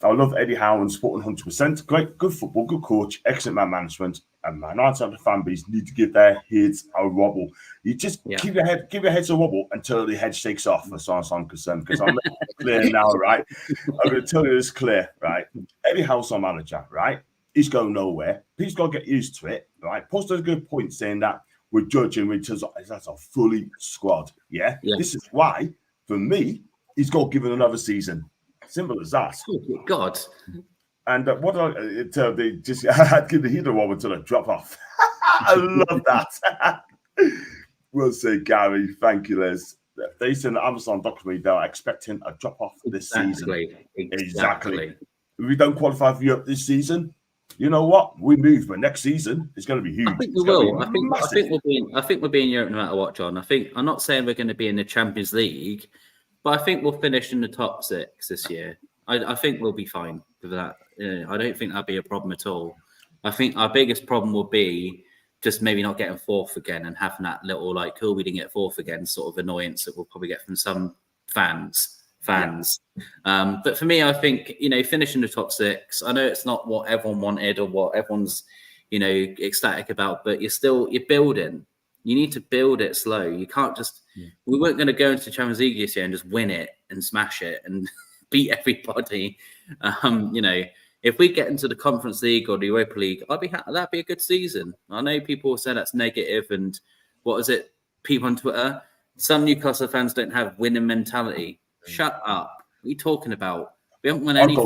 Speaker 1: I love Eddie Howe and supporting 100%. Great, good football, good coach, excellent man management. And man, outside the fan base need to give their heads a wobble. You just give your heads a wobble until the head shakes off, as far as I'm concerned. Because I'm clear now, right? I'm going to tell you this clear, right? Eddie Howe's our manager, right? He's going nowhere. He's got to get used to it, right? Posted a good point saying that we're judging in terms of that's a fully squad. Yeah? This is why, for me, he's got given another season. Simple as that.
Speaker 2: Oh, God.
Speaker 1: And they just had to give the heater one until I drop off. I love that. We'll say, Gary, thank you, Liz. They said in the Amazon documentary they're expecting a drop off this season. Exactly. If we don't qualify for Europe this season, you know what? We move, but next season it's going to be huge.
Speaker 2: I think we will. I think we'll be in Europe no matter what, John. I'm not saying we're going to be in the Champions League, but I think we'll finish in the top 6 this year. I think we'll be fine with that. I don't think that'll be a problem at all. I think our biggest problem will be just maybe not getting fourth again and having that little like, oh, we didn't get fourth again sort of annoyance that we'll probably get from some fans. Yeah. But for me, I think, finishing the top 6, I know it's not what everyone wanted or what everyone's, ecstatic about, but you're building. You need to build it slow. You can't just, we weren't going to go into the Champions League this year and just win it and smash it and beat everybody. If we get into the Conference League or the Europa League, that'd be a good season. I know people say that's negative, and what is it? People on Twitter, some Newcastle fans don't have winning mentality. Shut up. What are you talking about? We haven't won anything.
Speaker 1: I'll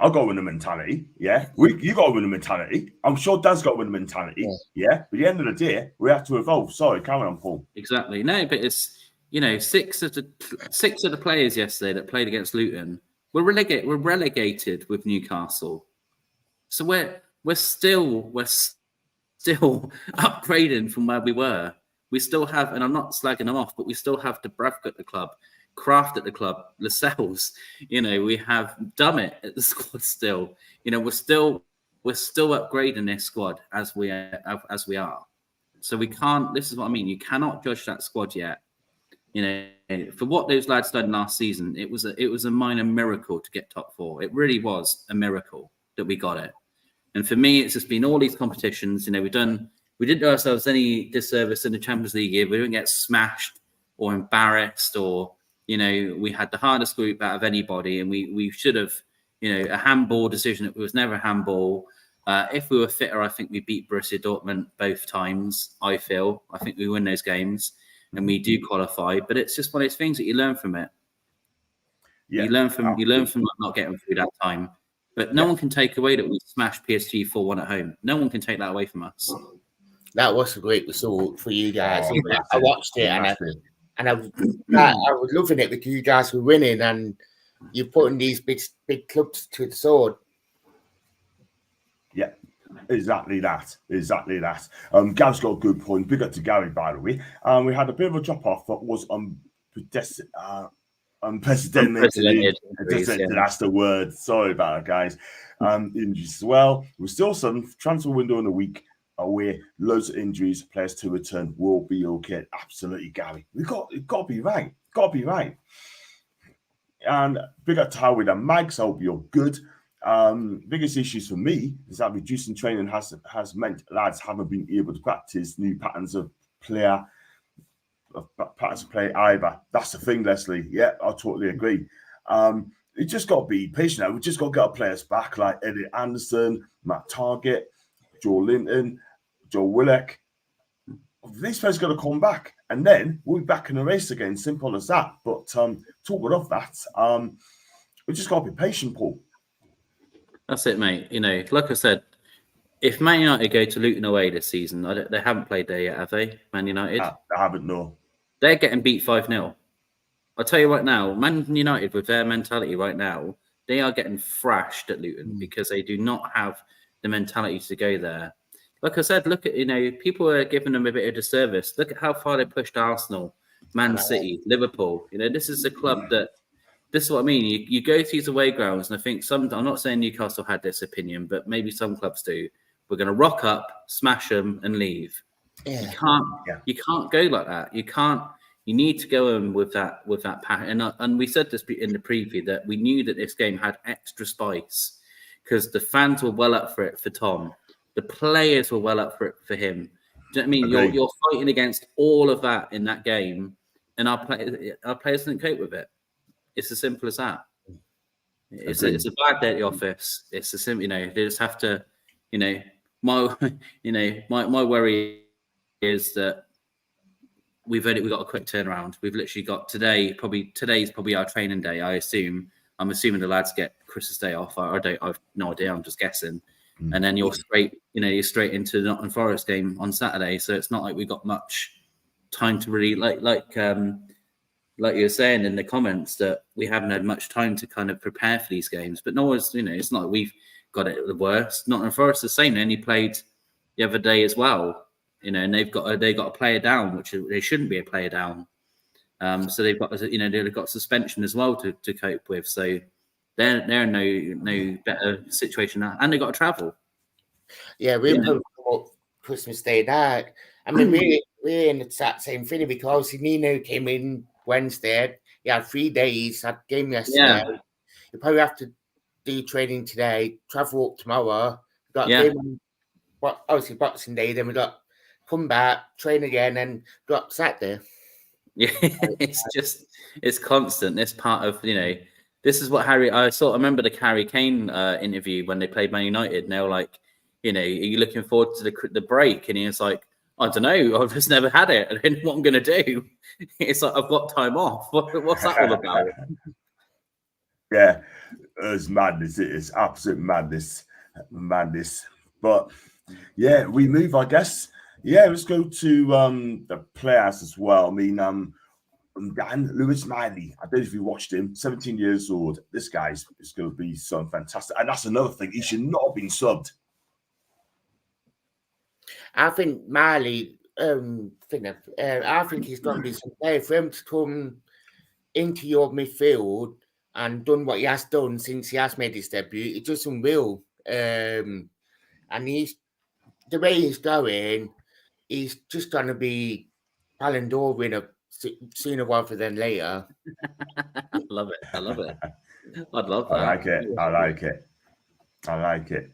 Speaker 1: go with the mentality. Yeah. You got to win the mentality. I'm sure Dan's got to win the mentality. Yeah. But at the end of the day, we have to evolve. Sorry, carry on, Paul.
Speaker 2: Exactly. No, but it's, 6 of the players yesterday that played against Luton were relegated with Newcastle. So we're still upgrading from where we were. We still have, and I'm not slagging them off, but we still have Dubravka at the club, Kraft at the club, Lascelles. We have Dummett at the squad still. We're still upgrading this squad as we are. So we can't. This is what I mean. You cannot judge that squad yet. For what those lads done last season, it was a minor miracle to get top 4. It really was a miracle that we got it. And for me, it's just been all these competitions. We didn't do ourselves any disservice in the Champions League here. We didn't get smashed or embarrassed, or we had the hardest group out of anybody, and we should have a handball decision. It was never a handball. If we were fitter, I think we beat Borussia Dortmund both times. I think we win those games and we do qualify. But it's just one of those things that you learn from it.
Speaker 1: Yeah,
Speaker 2: you learn from not getting through that time. But no one can take away that we smashed PSG 4-1 at home. No one can take that away from us.
Speaker 3: That was a great result for you guys.
Speaker 1: Oh,
Speaker 3: I watched it and I was loving it because you guys were winning and you're putting these big clubs to the sword.
Speaker 1: Yeah, exactly that. Gav's got a good point. Big up to Gary, by the way. We had a bit of a drop off that was unprecedented. That's the word. Sorry about that, guys. Injuries as well. We're still some transfer window in a week away. Loads of injuries. Players to return will be okay. Absolutely, Gary. It got to be right. And big up to Howard and Mags. I hope you're good. Biggest issues for me is that reducing training has meant lads haven't been able to practice new patterns of play either. That's the thing, Leslie. Yeah, I totally agree. You just got to be patient. We just got to get our players back, like Eddie Anderson, Matt Target, Joe Linton, Joe Willock. These players got to come back, and then we'll be back in the race again. Simple as that. But talking of that, we just got to be patient, Paul.
Speaker 2: That's it, mate. Like I said, if Man United go to Luton away this season, they haven't played there yet, have they? Man United?
Speaker 1: I haven't, no.
Speaker 2: They're getting beat 5-0. I'll tell you right now, Man United, with their mentality right now, they are getting thrashed at Luton because they do not have the mentality to go there. Like I said, look at, people are giving them a bit of disservice. Look at how far they pushed Arsenal, Man City, Liverpool. This is a club that, this is what I mean. You go to these away grounds, and I think I'm not saying Newcastle had this opinion, but maybe some clubs do. We're going to rock up, smash them, and leave. Yeah. You can't go like that. You can't. You need to go in with that pattern. And we said this in the preview that we knew that this game had extra spice because the fans were well up for it for Tom. The players were well up for it for him. Do you know what I mean? You're fighting against all of that in that game, and our players didn't cope with it. It's as simple as that. It's a bad day at the office. It's a simple, they just have to, my worry is that we've got a quick turnaround. We've literally got today's probably our training day. I'm assuming the lads get Christmas Day off. I've no idea. I'm just guessing. And then you're straight into the Nottingham Forest game on Saturday. So it's not like we've got much time to really like you were saying in the comments that we haven't had much time to kind of prepare for these games. But no one's, it's not like we've got it the worst. Nottingham Forest the same. They only played the other day as well, and they've got a player down, which they shouldn't be a player down. So they've got, they've got suspension as well to cope with. So they're in no better situation now, and they've got to travel.
Speaker 3: Yeah, we're probably up Christmas Day night. I mean, we're in the exact same thing because Nino came in Wednesday. He had 3 days, had game yesterday. Yeah. You probably have to do training today, travel up tomorrow. Got a game on, obviously Boxing Day, then we got come back, train again, and got Saturday.
Speaker 2: Yeah, it's constant. It's part of, this is what I remember the Harry Kane interview when they played Man United, and they were like, are you looking forward to the break? And he was like, I don't know, I've just never had it. I don't know what I'm going to do. It's like, I've got time off. What's that all about?
Speaker 1: Yeah, it's madness. It is absolute madness. But yeah, we move, I guess. Yeah, let's go to the players as well. I mean, Dan Lewis Miley. I don't know if you watched him. 17 years old. This guy's is going to be so fantastic. And that's another thing. He should not have been subbed.
Speaker 3: I think Miley, I think he's going to be some player for him to come into your midfield and done what he has done since he has made his debut. It's just unreal. And the way he's going, he's just going to be Ballon d'Or winner sooner rather than later.
Speaker 2: I love it. I'd love that.
Speaker 1: I like it.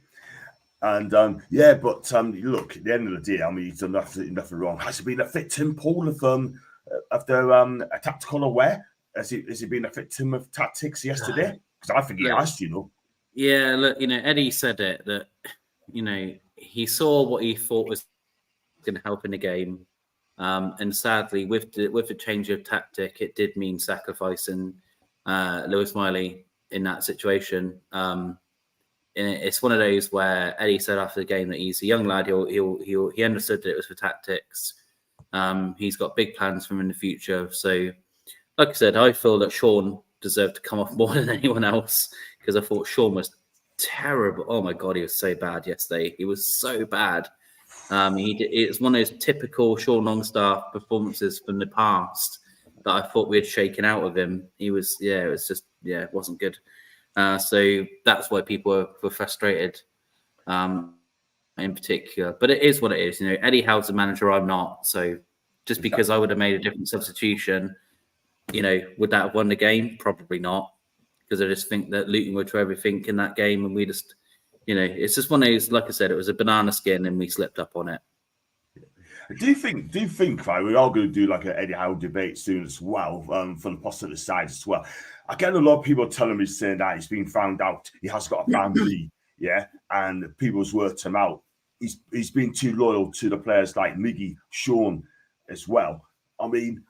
Speaker 1: And but look, at the end of the day, I mean, he's done nothing wrong. Has he been a victim, Paul, of a tactical aware? Has he been a victim of tactics yesterday? Because I think he has,
Speaker 2: Yeah, look, Eddie said it that, he saw what he thought was going to help in the game. And sadly, with the change of tactic, it did mean sacrificing Lewis Miley in that situation. And it's one of those where Eddie said after the game that he's a young lad. He understood that it was for tactics. He's got big plans for him in the future. So, like I said, I feel that Sean deserved to come off more than anyone else because I thought Sean was terrible. Oh my God, he was so bad yesterday. He was so bad. It's one of those typical Sean Longstaff performances from the past that I thought we had shaken out of him. It wasn't good. So that's why people were frustrated in particular. But it is what it is. Eddie Howe's the manager, I'm not. So just because I would have made a different substitution, would that have won the game? Probably not. Because I just think that Luton would throw everything in that game and we just, it's just one of those, like I said, it was a banana skin and we slipped up on it.
Speaker 1: Do you think, right, we are going to do like an Eddie Howe debate soon as well, from the positive side as well. I get a lot of people telling me saying that he's been found out, he has got a family, yeah, and people's worked him out. He's been too loyal to the players like Miggy, Sean as well. I mean,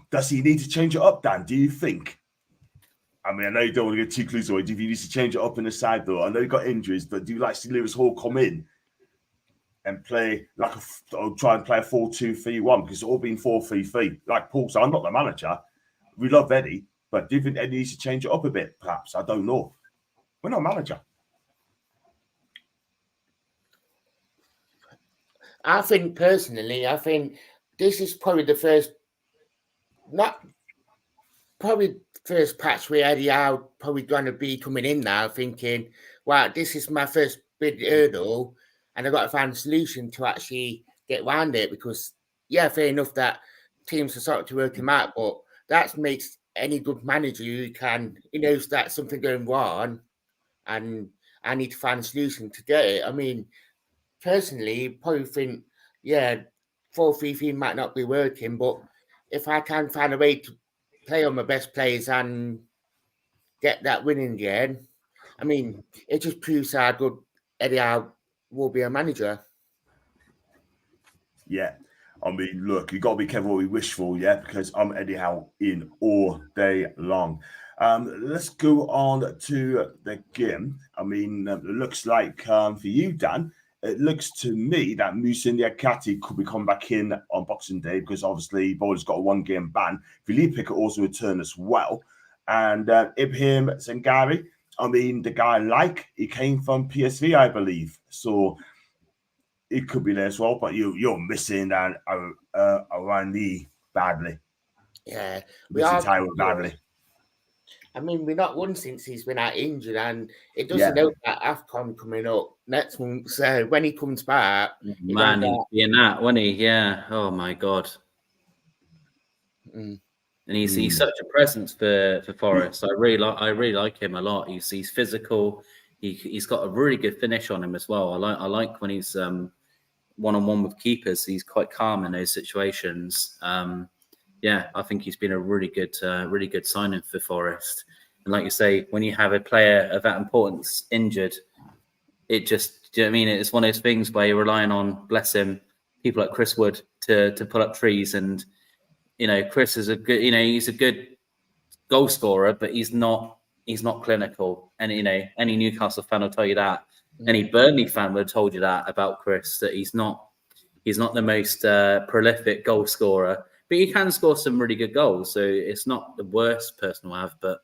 Speaker 1: does he need to change it up, Dan? Do you think? I mean, I know you don't want to get too clues away. Do you need to change it up in the side though? I know you got injuries, but do you like to see Lewis Hall come in and play or try and play a 4-2-3-1 because it's all been 4-3-3? Like Paul said, I'm not the manager. We love Eddie, but do you think Eddie needs to change it up a bit? Perhaps, I don't know. We're not a manager.
Speaker 3: I think personally, this is probably the first patch where Eddie Howe probably going to be coming in now, thinking, "Wow, this is my first big hurdle, and I've got to find a solution to actually get around it." Because, yeah, fair enough that teams are starting to work him out, but that makes any good manager who knows that something going wrong, and I need to find a solution to get it. I mean, personally, probably think, yeah, 4-3-3 might not be working, but if I can find a way to play on my best players and get that winning game, I mean, it just proves how good Eddie Howe will be a manager.
Speaker 1: Yeah. I mean, look, you got to be careful what we wish for, yeah, because I'm Eddie Howe in all day long. Let's go on to the game. I mean, it looks like for you, Dan, it looks to me that Musa Niakate could be coming back in on Boxing Day because obviously Boulder's got a one-game ban. Philippe could also return as well. And Ibrahim Zangari, I mean, the guy he came from PSV, I believe. So it could be there as well, but you're missing that Arani badly.
Speaker 3: Yeah,
Speaker 1: we are badly.
Speaker 3: I mean, we're not won since he's been out injured, and it doesn't help that AFCON coming up next month. So when he comes back,
Speaker 2: man, he'd be in that, wouldn't he? Yeah. Oh my God. And he's such a presence for Forest. I really like him a lot. He's physical. He's got a really good finish on him as well. I like when he's one-on-one with keepers. He's quite calm in those situations. Yeah, I think he's been a really good signing for Forest. And like you say, when you have a player of that importance injured, it just, do you know what I mean? It's one of those things where you're relying on, bless him, people like Chris Wood to pull up trees. And Chris is a good, he's a good goal scorer, but he's not clinical. And any Newcastle fan will tell you that. Any Burnley fan would have told you that about Chris, that he's not the most prolific goal scorer, but he can score some really good goals. So it's not the worst person to have. But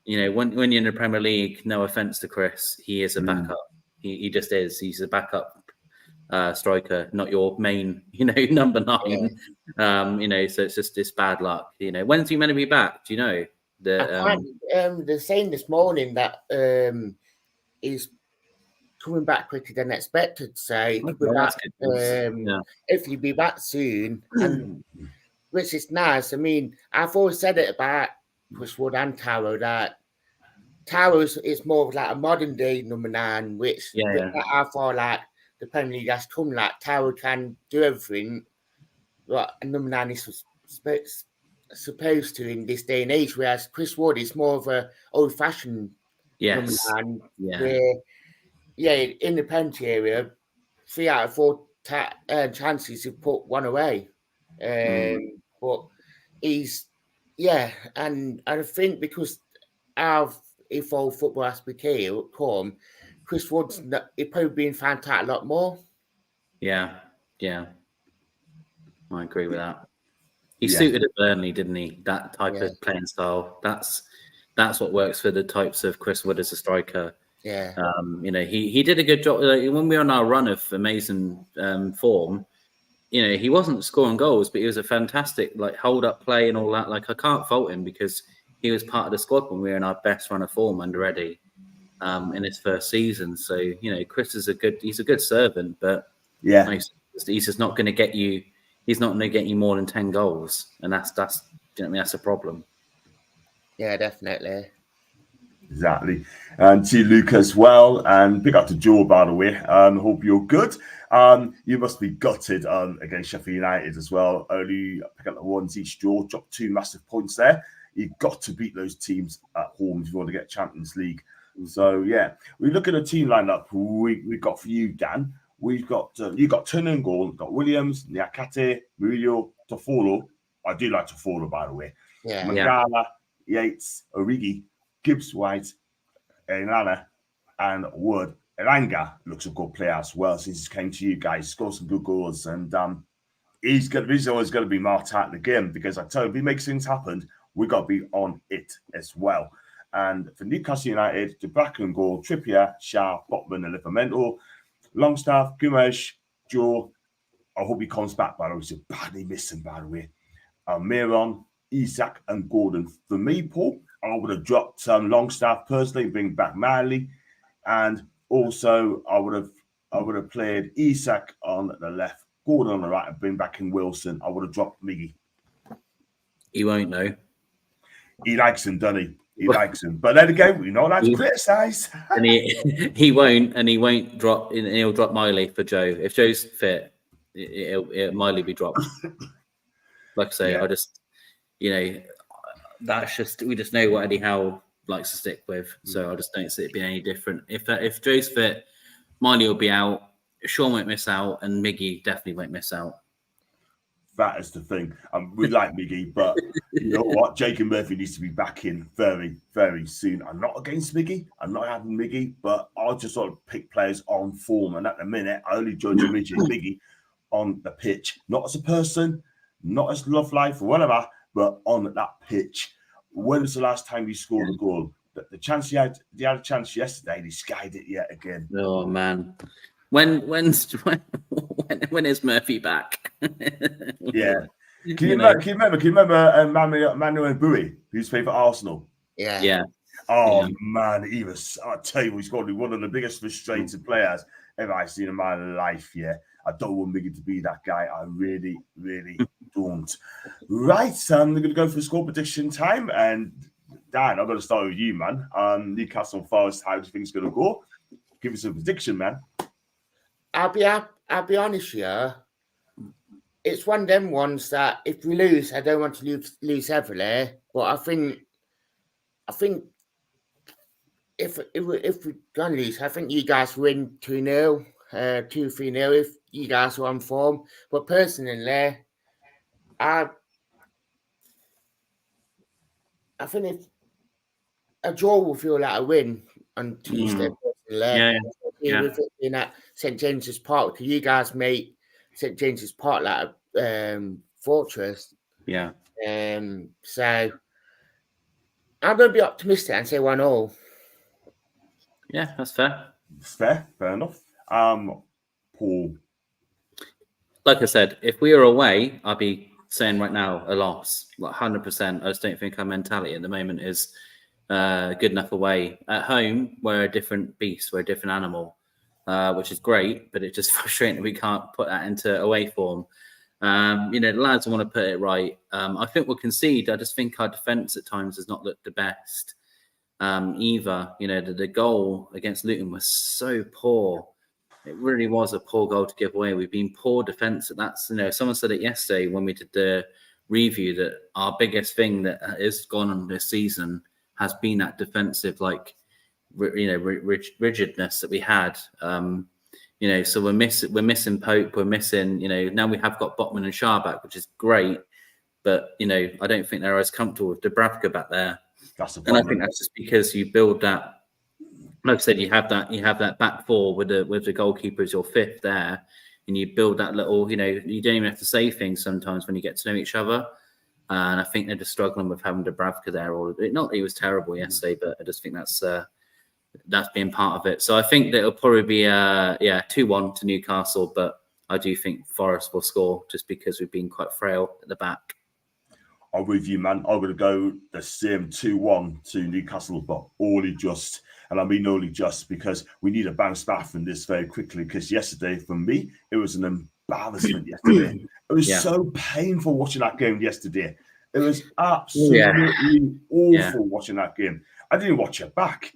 Speaker 2: when you're in the Premier League, no offense to Chris, he is a backup. He just is. He's a backup striker, not your main, number 9. Yeah. So it's bad luck. When's he meant to be back? Do you know?
Speaker 3: They're saying this morning that he's coming back quicker than expected. So he could be back, if he'll be back soon, and which is nice. I mean, I've always said it about Chris Wood and Taro, that Taro is more of like a modern day number 9, which I feel like the Premier League has come. Like Taro can do everything what a number 9 is supposed to in this day and age, whereas Chris Wood is more of a old fashioned
Speaker 2: Yes.
Speaker 3: And
Speaker 2: Yeah.
Speaker 3: in the penalty area, 3 out of 4 chances to put one away. But he's, and I think because if all football has become, Chris Wood's he'd probably been found out a lot more.
Speaker 2: Yeah. I agree with that. He suited at Burnley, didn't he? That type of playing style. That's what works for the types of Chris Wood as a striker.
Speaker 3: Yeah.
Speaker 2: He did a good job. When we were on our run of amazing form, he wasn't scoring goals, but he was a fantastic hold up play and all that. I can't fault him because he was part of the squad when we were in our best run of form under Eddie in his first season. So Chris is he's a good servant, but he's just not going to get you. He's not going to get you more than 10 goals, and that's that's a problem.
Speaker 3: Yeah, definitely.
Speaker 1: Exactly. And to Luke as well. And big up to Joe, by the way. Hope you're good. You must be gutted against Sheffield United as well. Only pick up the ones each draw, dropped 2 massive points there. You've got to beat those teams at home if you want to get Champions League. So, yeah, we look at the team lineup we've got for you, Dan. We've got you got Turner and goal, got Williams, Niakate, Murillo, Toffolo. I do like Toffolo, by the way.
Speaker 3: Yeah.
Speaker 1: Mangala, Yates, Origi, Gibbs White, Elana, and Wood. Elanga looks a good player as well since he came to you guys. Scored some good goals, and he's always going to be marked out in the game because I tell you, if he makes things happen, we got to be on it as well. And for Newcastle United, De Bracken and goal, Trippier, Shah, Botman, and Livramento, Longstaff, Gumesh, Joe. I hope he comes back, by the way. He's badly missing, by the way. Miron, Isak, and Gordon. For me, Paul, I would have dropped Longstaff personally, bring back Manley, and also I would have played Isak on the left, Gordon on the right, and bring back in Wilson. I would have dropped Miggy.
Speaker 2: He won't know.
Speaker 1: He likes him, doesn't he? He likes him, but then again, we're not allowed to criticise.
Speaker 2: And he won't drop. He'll drop Miley for Joe. If Joe's fit, Miley be dropped. Like I say, I just that's just we just know what Eddie Howe likes to stick with. So I just don't see it being any different. If Joe's fit, Miley will be out. Sean won't miss out, and Miggy definitely won't miss out.
Speaker 1: That is the thing. We like Miggy, but you know what? Jacob Murphy needs to be back in very, very soon. I'm not against Miggy. I'm not having Miggy, but I'll just sort of pick players on form. And at the minute, I only judge Miggy on the pitch, not as a person, not as love life or whatever, but on that pitch. When was the last time he scored a goal? The chance he had a chance yesterday, and he skied it yet again.
Speaker 2: Oh man. When is Murphy back?
Speaker 1: Yeah. Can you remember Manuel Bui, who's played for Arsenal?
Speaker 2: Yeah.
Speaker 1: Oh man, he was. I tell you, he's probably one of the biggest frustrated players ever I've seen in my life. Yeah, I don't want Miggy to be that guy. I really, really don't. Right, we're going to go for score prediction time, and Dan, I'm going to start with you, man. Newcastle Forest, how do you think it's going to go? Give us a prediction, man.
Speaker 3: I'll be honest here. It's one of them ones that if we lose, I don't want to lose heavily. But I think if we're gonna lose, I think you guys win 2-0, 2-3-0 if you guys are on form. But personally, I think if a draw will feel like a win on Tuesday. With it being at St James's Park, because you guys make St James's Park like a fortress.
Speaker 2: Yeah.
Speaker 3: So I'm going to be optimistic and say 1-0.
Speaker 2: Yeah, that's fair.
Speaker 1: It's fair enough. Paul.
Speaker 2: Like I said, if we were away, I'd be saying right now a loss, 100%. I just don't think our mentality at the moment is good enough away. At home, we're a different beast, we're a different animal, which is great, but it's just frustrating that we can't put that into away form. The lads want to put it right. I think we'll concede. I just think our defence at times has not looked the best either. The goal against Luton was so poor. It really was a poor goal to give away. We've been poor defence. That's, someone said it yesterday when we did the review that our biggest thing that has gone on this season has been that defensive, rigidness that we had. So we're missing Pope, we're missing. Now we have got Botman and Shah back, which is great, but I don't think they're as comfortable with Dubravka back there.
Speaker 1: That's the
Speaker 2: problem. And I think that's just because you build that. Like I said, you have that back four with the goalkeeper as your fifth there, and you build that little. You don't even have to say things sometimes when you get to know each other. And I think they're just struggling with having Dubravka there. Not that he was terrible yesterday, but I just think that's been part of it. So I think that it'll probably be 2-1 to Newcastle, but I do think Forest will score just because we've been quite frail at the back.
Speaker 1: I'm with you, man. I'm going to go the same 2-1 to Newcastle, but only just because we need to bounce back from this very quickly. Because yesterday, for me, it was an embarrassment yesterday. It was so painful watching that game yesterday. It was absolutely awful watching that game. I didn't watch it back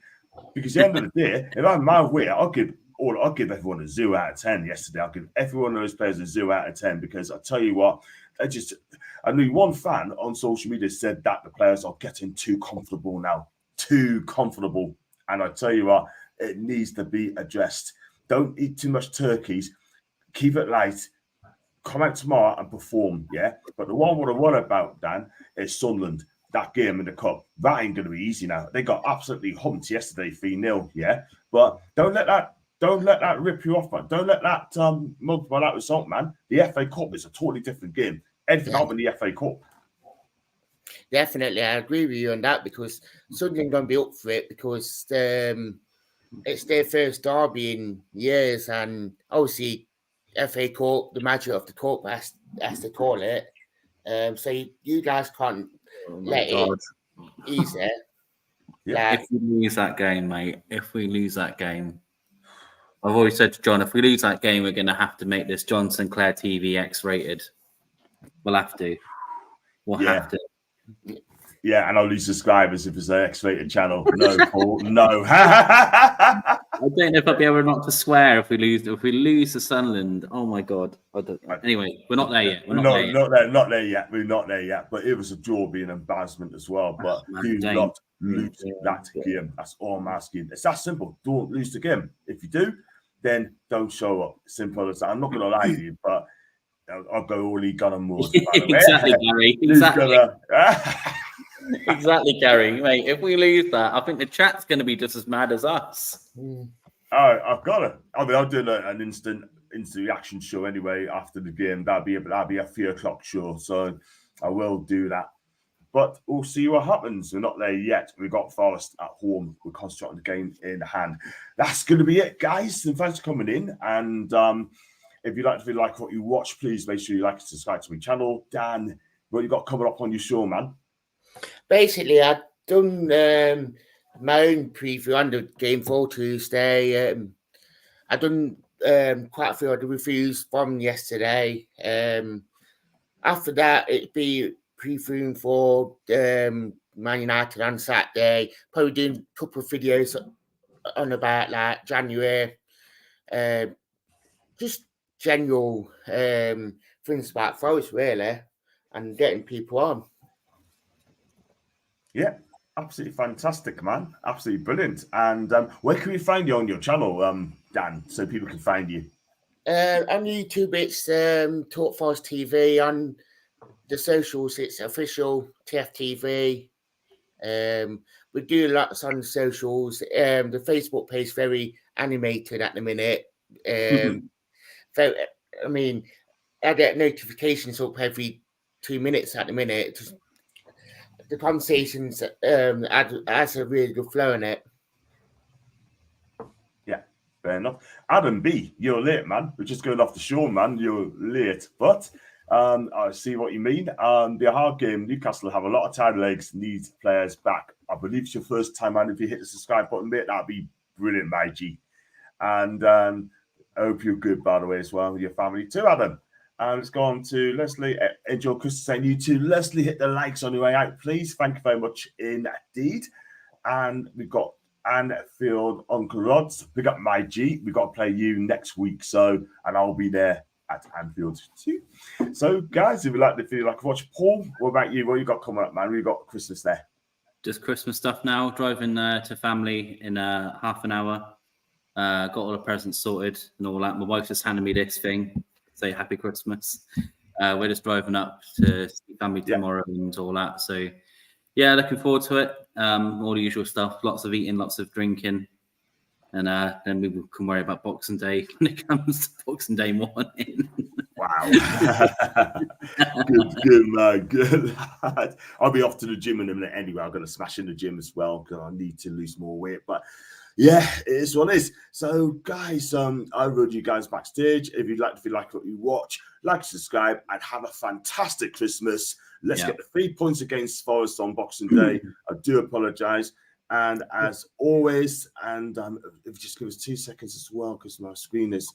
Speaker 1: because at the end of the day, if I'm my way, I'll give everyone a 0 out of 10 yesterday. I'll give every one of those players a 0 out of 10 because I tell you what, I knew one fan on social media said that the players are getting too comfortable now. Too comfortable. And I tell you what, it needs to be addressed. Don't eat too much turkeys. Keep it light. Come out tomorrow and perform, yeah? But the one what I worry about, Dan, is Sunderland. That game in the cup. That ain't going to be easy now. They got absolutely humped yesterday, 3-0, yeah? But don't let that rip you off, man. Don't let that multiply that result, man. The FA Cup is a totally different game. Anything out in the FA Cup.
Speaker 3: Definitely, I agree with you on that because Sunderland going to be up for it because it's their first derby in years, and obviously FA Cup, the magic of the cup, as they call it. So you guys can't let it easy.
Speaker 2: Yeah. If we lose that game, mate, I've always said to John, if we lose that game, we're going to have to make this John Sinclair TV X-rated. We'll have to. We'll have to.
Speaker 1: Yeah, and I'll lose subscribers if it's an X-rated channel. No, Paul, no. I
Speaker 2: don't know if I'll be able not to swear if we lose to Sunderland. Oh my God! Anyway, we're not there yet. We're
Speaker 1: not there yet. We're not there yet. But it was a draw, be an embarrassment as well. But do not lose that game. That's all I'm asking. It's that simple. Don't lose the game. If you do, then don't show up. Simple as that. I'm not going to lie to you, but I'll go all gun and more.
Speaker 2: Exactly, Gary. Exactly. Exactly, Gary. Mate, if we lose that, I think the chat's going to be just as mad as us.
Speaker 1: I've got it. I'll do an instant reaction show anyway after the game. That'll be a 3:00 show, so I will do that. But we'll see what happens. We're not there yet. We've got Forest at home. We're concentrating on the game in hand. That's going to be it, guys. And thanks for coming in. And if you like what you watch, please make sure you like and subscribe to my channel. Dan, what you got coming up on your show, man?
Speaker 3: Basically, I've done my own preview on the game for Tuesday. I've done quite a few of the reviews from yesterday. After that, it'd be previewing for Man United on Saturday. Probably doing a couple of videos on about like January. Just general things about Forest, really, and getting people on.
Speaker 1: Yeah, absolutely fantastic, man. Absolutely brilliant. And where can we find you on your channel, Dan, so people can find you?
Speaker 3: On YouTube, it's Talk Forest TV. On the socials, it's official TFTV. We do lots on socials. The Facebook page is very animated at the minute. I get notifications up every 2 minutes at the minute. The conversations has a really good flow in it. Yeah,
Speaker 1: fair enough. Adam B, you're late, man. We're just going off the show, man. You're late. But I see what you mean. The hard game, Newcastle have a lot of tired legs, needs players back. I believe it's your first time, man. If you hit the subscribe button, mate, that'd be brilliant, my G. And I hope you're good, by the way, as well, with your family too, Adam. And let's go on to Leslie. Enjoy Christmas and you too. Leslie, hit the likes on your way out, please. Thank you very much indeed. And we've got Anfield Uncle Rods. Pick up my G. We've got to play you next week. And I'll be there at Anfield too. So, guys, if you like the video, like watch Paul, what about you? What you got coming up, man? We've got Christmas there.
Speaker 2: just Christmas stuff now. Driving to family in half an hour. Got all the presents sorted and all that. My wife just handed me this thing. Say Happy Christmas. We're just driving up to see family tomorrow and all that. So, yeah, looking forward to it. All the usual stuff. Lots of eating, lots of drinking. And then we can worry about Boxing Day when it comes to Boxing Day morning.
Speaker 1: Wow. good man, good lad. I'll be off to the gym in a minute anyway. I'm going to smash in the gym as well because I need to lose more weight. But yeah, it is what it is. So, guys, I rode you guys backstage. If you like what you watch, like, subscribe, and have a fantastic Christmas. Let's get the 3 points against Forest on Boxing Day. I do apologise. And as always, and if you just give us 2 seconds as well, because my screen is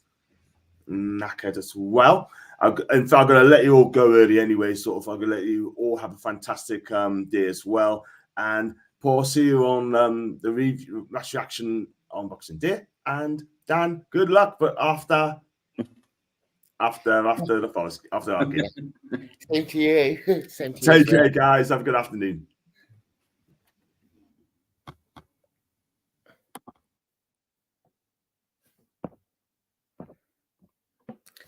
Speaker 1: knackered as well. In fact, I'm going to let you all go early anyway. I'm going to let you all have a fantastic day as well. And Paul, see you on the review match reaction on Boxing Day. And Dan, good luck. But after the Forest, after our game.
Speaker 3: Same to you. Same to you.
Speaker 1: Take care, guys. Have a good afternoon.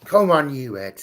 Speaker 3: Come on, you Ed.